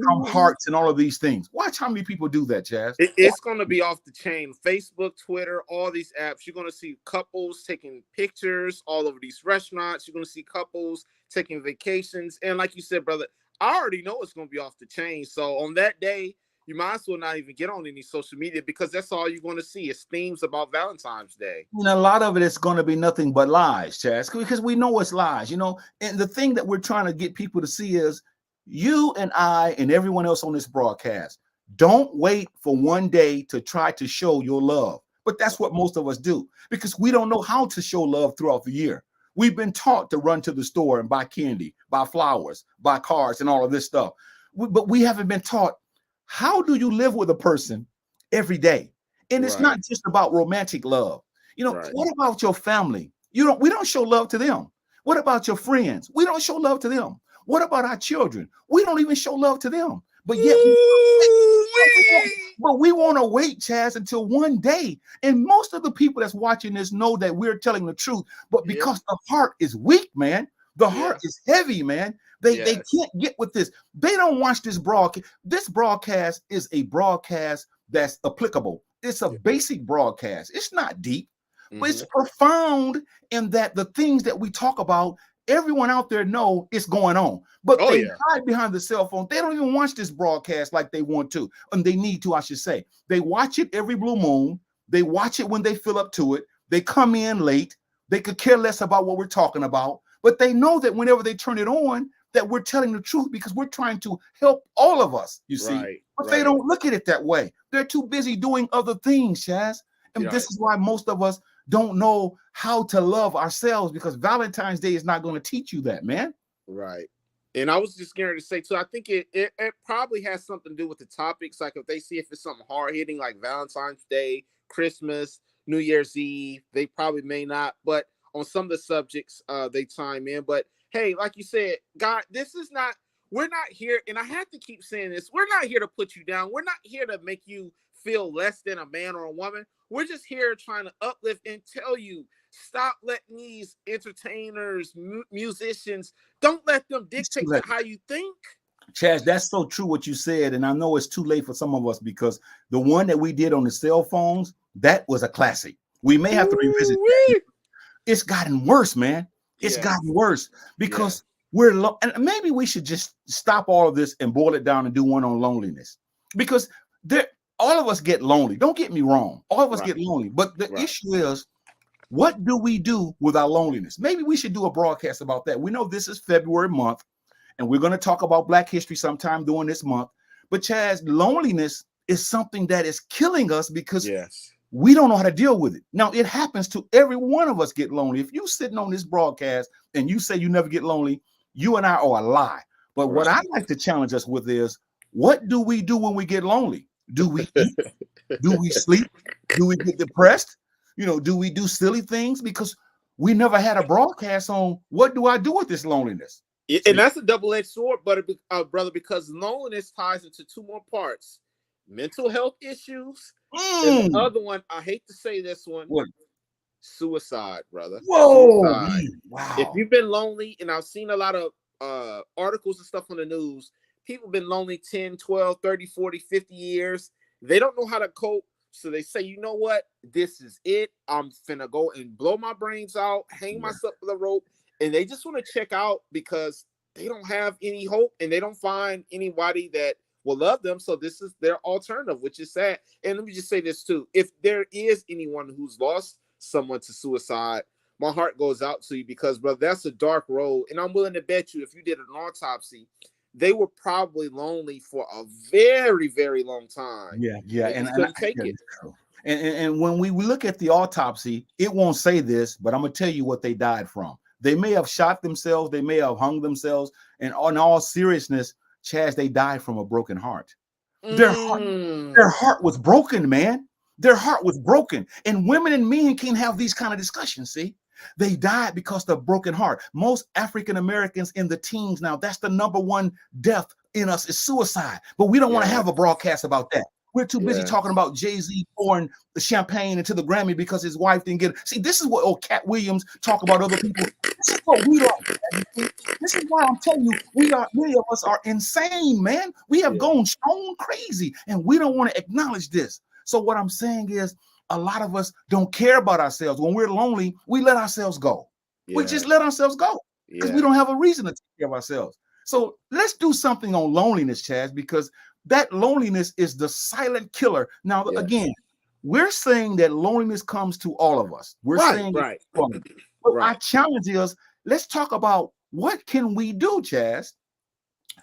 come hearts and all of these things. Watch how many people do that, Chazz. It's going to be off the chain. Facebook, Twitter, all these apps. You're going to see couples taking pictures all over these restaurants. You're going to see couples taking vacations. And like you said, brother, I already know it's going to be off the chain. So on that day, you might as well not even get on any social media, because that's all you're going to see is themes about Valentine's Day. And a lot of it is going to be nothing but lies, Chazz, because we know it's lies, And the thing that we're trying to get people to see is, you and I and everyone else on this broadcast, don't wait for one day to try to show your love. But that's what most of us do, because we don't know how to show love throughout the year. We've been taught to run to the store and buy candy, buy flowers, buy cards, and all of this stuff. But we haven't been taught, how do you live with a person every day? And it's not just about romantic love. What about your family? We don't show love to them. What about your friends? We don't show love to them. What about our children? We don't even show love to them. But yet, we want to wait, Chazz, until one day. And most of the people that's watching this know that we're telling the truth. But because the heart is weak, man, the heart is heavy, man. They can't get with this. They don't watch this broadcast. This broadcast is a broadcast that's applicable. It's a basic broadcast. It's not deep, but it's profound in that the things that we talk about, everyone out there know it's going on. But they hide behind the cell phone. They don't even watch this broadcast like they want to, and they need to, I should say. They watch it every blue moon. They watch it when they feel up to it. They come in late. They could care less about what we're talking about. But they know that whenever they turn it on, that we're telling the truth, because we're trying to help all of us, you see. But they don't look at it that way. They're too busy doing other things, Chazz. And this is why most of us don't know how to love ourselves, because Valentine's Day is not going to teach you that, man. Right. And I was just going to say, too, I think it probably has something to do with the topics. Like if they see if it's something hard hitting like Valentine's Day, Christmas, New Year's Eve, they probably may not. But on some of the subjects, they chime in. But hey, like you said, God, we're not here, and I have to keep saying this, we're not here to put you down. We're not here to make you feel less than a man or a woman. We're just here trying to uplift and tell you, stop letting these entertainers, musicians, don't let them dictate how you think. Chazz, that's so true what you said, and I know it's too late for some of us, because the one that we did on the cell phones, that was a classic. We may have to revisit that. it's gotten worse, man. It's gotten worse because and maybe we should just stop all of this and boil it down and do one on loneliness, because all of us get lonely. Don't get me wrong. All of us get lonely. But the issue is, what do we do with our loneliness? Maybe we should do a broadcast about that. We know this is February month, and we're going to talk about Black history sometime during this month. But Chazz, loneliness is something that is killing us because we don't know how to deal with it. Now, it happens to every one of us get lonely. If you're sitting on this broadcast and you say you never get lonely, you and I are a lie. But what I'd like to challenge us with is, what do we do when we get lonely? Do we eat? Do we sleep? Do we get depressed? Do we do silly things? Because we never had a broadcast on what do I do with this loneliness? And that's a double-edged sword, brother, because loneliness ties into two more parts: mental health issues, and the other one, I hate to say this one, suicide, brother. Whoa, suicide. Wow. If you've been lonely, and I've seen a lot of articles and stuff on the news, people have been lonely 10, 12, 30, 40, 50 years. They don't know how to cope. So they say, you know what? This is it. I'm finna go and blow my brains out, hang myself to the rope. And they just want to check out because they don't have any hope and they don't find anybody that will love them. So this is their alternative, which is sad. And let me just say this too. If there is anyone who's lost someone to suicide, my heart goes out to you, because, brother, that's a dark road. And I'm willing to bet you, if you did an autopsy, they were probably lonely for a very, very long time. Yeah. And couldn't take it. And when we look at the autopsy, it won't say this, but I'm going to tell you what they died from. They may have shot themselves. They may have hung themselves. And in all seriousness, Chazz, they died from a broken heart. Their heart was broken, man. Their heart was broken. And women and men can't have these kind of discussions, see? They died because of the broken heart. Most African Americans in the teens now, that's the number one death in us, is suicide. But we don't want to have a broadcast about that. We're too busy talking about Jay-Z pouring the champagne into the Grammy because his wife didn't get it. See, this is what old Cat Williams talk about other people. This is what we like. This is why I'm telling you, many of us are insane, man. We have gone stone crazy, and we don't want to acknowledge this. So what I'm saying is, a lot of us don't care about ourselves. When we're lonely, we let ourselves go. We just let ourselves go because we don't have a reason to take care of ourselves. So let's do something on loneliness, Chazz, because that loneliness is the silent killer. Now, again, we're saying that loneliness comes to all of us. We're saying but our challenge is, let's talk about what can we do, Chazz,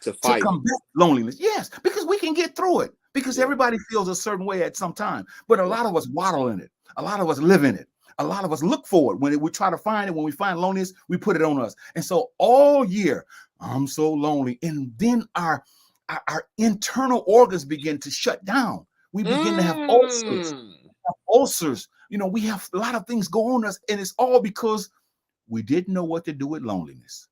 to combat loneliness. Yes, because we can get through it. Because everybody feels a certain way at some time. But a lot of us waddle in it. A lot of us live in it. A lot of us look for it. When we try to find it, when we find loneliness, we put it on us. And so all year, I'm so lonely. And then our internal organs begin to shut down. We begin to have ulcers. We have a lot of things go on us. And it's all because we didn't know what to do with loneliness.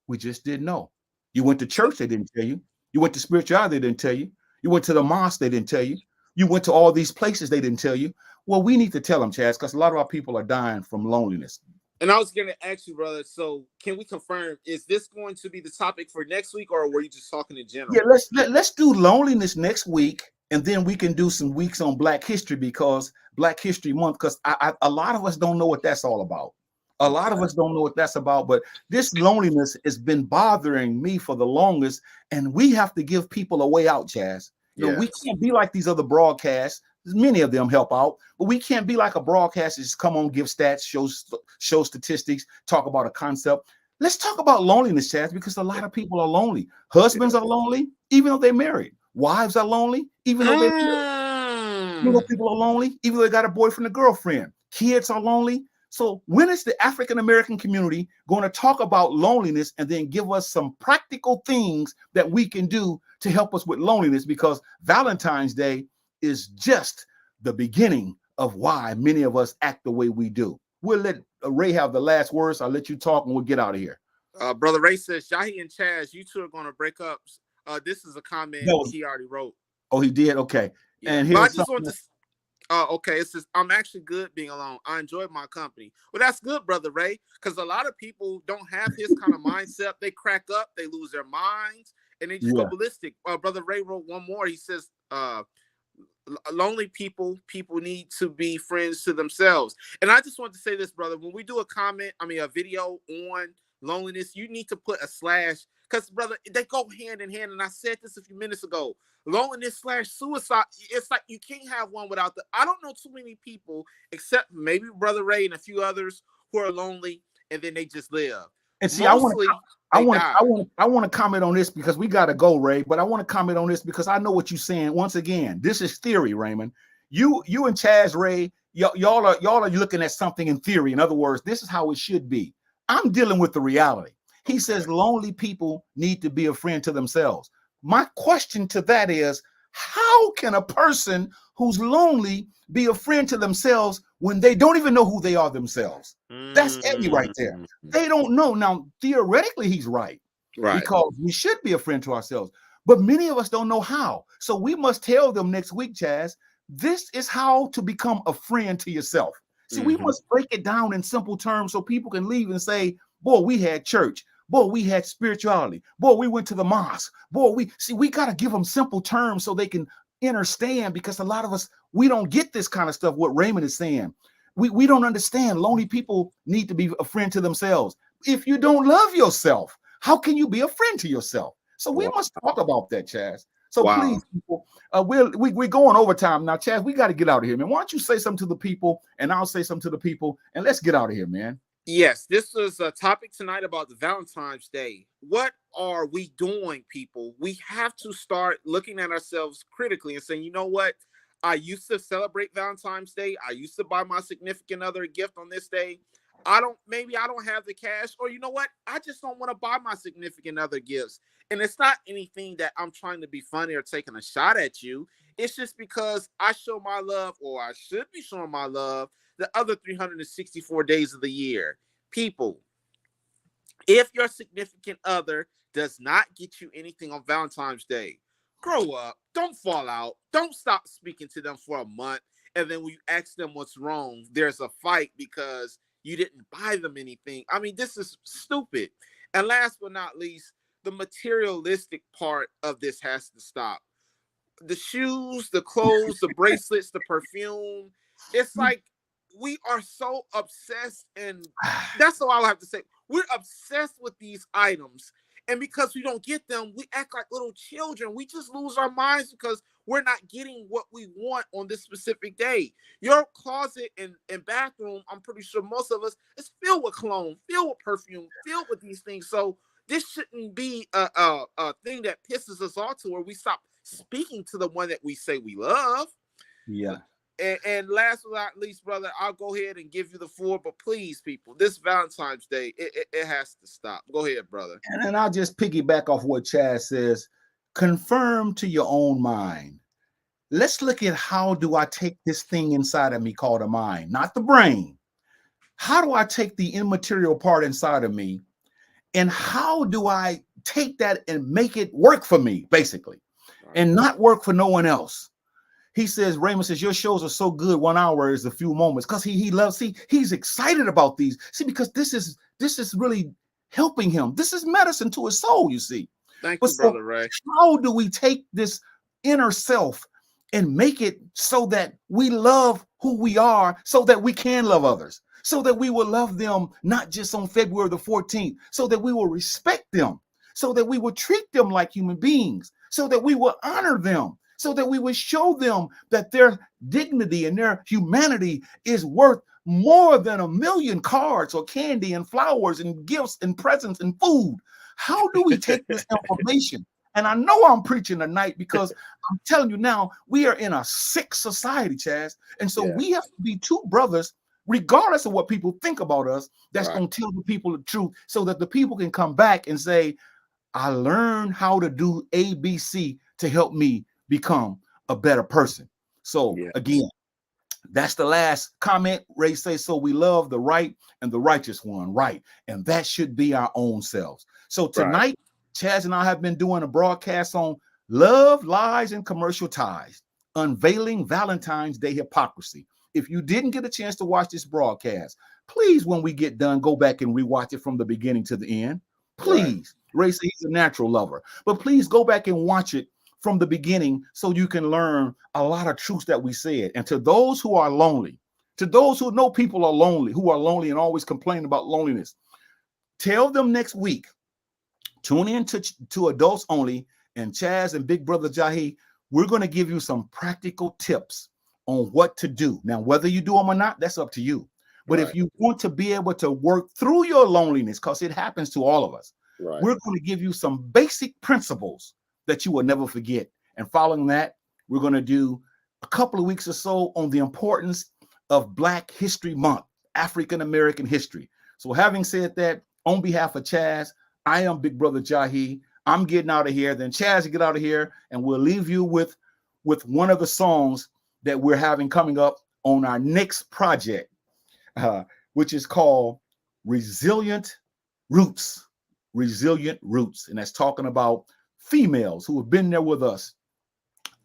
We just didn't know. You went to church, they didn't tell you. You went to spirituality, they didn't tell you. You went to the mosque, they didn't tell you. You went to all these places, they didn't tell you. Well, we need to tell them, Chazz, because a lot of our people are dying from loneliness. And I was going to ask you, brother, so can we confirm, is this going to be the topic for next week, or were you just talking in general? Yeah, let's do loneliness next week, and then we can do some weeks on Black History, because Black History Month, because a lot of us don't know what that's all about. A lot of us don't know what that's about, but this loneliness has been bothering me for the longest, and we have to give people a way out, Chazz. We can't be like these other broadcasts. Many of them help out, but we can't be like a broadcast that just come on, give stats, show statistics, talk about a concept. Let's talk about loneliness, Chazz, because a lot of people are lonely. Husbands are lonely, even though they're married. Wives are lonely, even though they're married. People are lonely, even though they got a boyfriend or girlfriend. Kids are lonely. So when is the African American community going to talk about loneliness and then give us some practical things that we can do to help us with loneliness? Because Valentine's Day is just the beginning of why many of us act the way we do. We'll let Ray have the last words. I'll let you talk and we'll get out of here. Brother Ray says, Jahi and Chazz, you two are going to break up. This is a comment he already wrote. Oh, he did? Okay. Yeah. And here's something. Okay, it says, I'm actually good being alone. I enjoy my company. Well, that's good, Brother Ray, because a lot of people don't have his kind of mindset. They crack up, they lose their minds, and they just go ballistic. Brother Ray wrote one more. He says, lonely people need to be friends to themselves. And I just want to say this, brother, when we do a video on loneliness, you need to put a slash, because brother, they go hand in hand. And I said this a few minutes ago, loneliness / suicide. It's like you can't have one without the. I don't know too many people, except maybe Brother Ray and a few others, who are lonely and then they just live. And see, Mostly, I want to comment on this because we got to go, Ray. But I want to comment on this because I know what you're saying. Once again, this is theory, Raymond. You and Chazz, Ray, y'all are looking at something in theory. In other words, this is how it should be. I'm dealing with the reality. He says lonely people need to be a friend to themselves. My question to that is, how can a person who's lonely be a friend to themselves when they don't even know who they are themselves? That's Eddie right there. They don't know. Now, theoretically, he's right. Because we should be a friend to ourselves. But many of us don't know how. So we must tell them next week, Chazz, this is how to become a friend to yourself. See, we must break it down in simple terms so people can leave and say, boy, we had church. Boy, we had spirituality. Boy, we went to the mosque. Boy, we got to give them simple terms so they can understand, because a lot of us, we don't get this kind of stuff, what Raymond is saying. We don't understand. Lonely people need to be a friend to themselves. If you don't love yourself, how can you be a friend to yourself? So we must talk about that, Chazz. So please, people, we're going overtime now, Chazz. We got to get out of here, man. Why don't you say something to the people, and I'll say something to the people, and let's get out of here, man. Yes, this was a topic tonight about the Valentine's Day. What are we doing, people? We have to start looking at ourselves critically and saying, you know what? I used to celebrate Valentine's Day. I used to buy my significant other a gift on this day. Maybe I don't have the cash, or you know what? I just don't want to buy my significant other gifts. And it's not anything that I'm trying to be funny or taking a shot at you. It's just because I show my love, or I should be showing my love, the other 364 days of the year. People, if your significant other does not get you anything on Valentine's Day, grow up. Don't fall out. Don't stop speaking to them for a month. And then when you ask them what's wrong, there's a fight because you didn't buy them anything. I mean, this is stupid. And last but not least, the materialistic part of this has to stop. The shoes, the clothes, the bracelets, the perfume. It's like, we are so obsessed, and that's all I'll have to say. We're obsessed with these items, and because we don't get them, we act like little children. We just lose our minds because we're not getting what we want on this specific day. Your closet and bathroom, I'm pretty sure most of us, is filled with cologne, filled with perfume, filled with these things. So this shouldn't be a thing that pisses us off to where we stop speaking to the one that we say we love. Yeah. And last but not least, brother, I'll go ahead and give you the floor. But please, people, this Valentine's Day, it has to stop. Go ahead, brother. And I'll just piggyback off what Chazz says. Confirm to your own mind. Let's look at, how do I take this thing inside of me called a mind, not the brain? How do I take the immaterial part inside of me? And how do I take that and make it work for me, basically, and not work for no one else? He says, Raymond says, your shows are so good. 1 hour is a few moments, because he loves, he's excited about these. See, because this is really helping him. This is medicine to his soul, you see. Thank you, brother Ray. How do we take this inner self and make it so that we love who we are, so that we can love others, so that we will love them not just on February the 14th, so that we will respect them, so that we will treat them like human beings, so that we will honor them, so that we would show them that their dignity and their humanity is worth more than 1 million cards or candy and flowers and gifts and presents and food. How do we take this information? And I know I'm preaching tonight because I'm telling you now, we are in a sick society, Chazz. And so we have to be two brothers, regardless of what people think about us, that's going to tell the people the truth, so that the people can come back and say, I learned how to do ABC to help me become a better person. So again, that's the last comment. Ray says, so we love the right and the righteous one, right? And that should be our own selves. So tonight, Chazz and I have been doing a broadcast on love, lies, and commercial ties, unveiling Valentine's Day hypocrisy. If you didn't get a chance to watch this broadcast, please, when we get done, go back and rewatch it from the beginning to the end. Please. Ray says he's a natural lover, but please go back and watch it from the beginning so you can learn a lot of truths that we said. And to those who are lonely, to those who know people are lonely, who are lonely and always complain about loneliness, tell them next week, tune in to Adults Only and Chazz and Big Brother Jahi. We're going to give you some practical tips on what to do. Now, whether you do them or not, that's up to you. But if you want to be able to work through your loneliness, because it happens to all of us, we're going to give you some basic principles that you will never forget. And following that, we're going to do a couple of weeks or so on the importance of Black History Month, African American history. So having said that, on behalf of Chazz, I am Big Brother Jahi. I'm getting out of here. Then Chazz will get out of here, and we'll leave you with one of the songs that we're having coming up on our next project, which is called Resilient Roots. Resilient Roots. And that's talking about females who have been there with us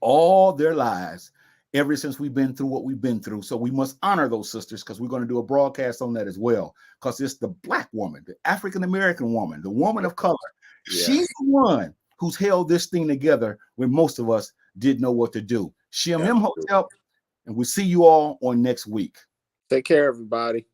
all their lives, ever since we've been through what we've been through. So we must honor those sisters, because we're going to do a broadcast on that as well, because it's the Black woman, the African-American woman, the woman of color. Yeah. She's the one who's held this thing together when most of us didn't know what to do. Shim Hotel, and we'll see you all on next week. Take care, everybody.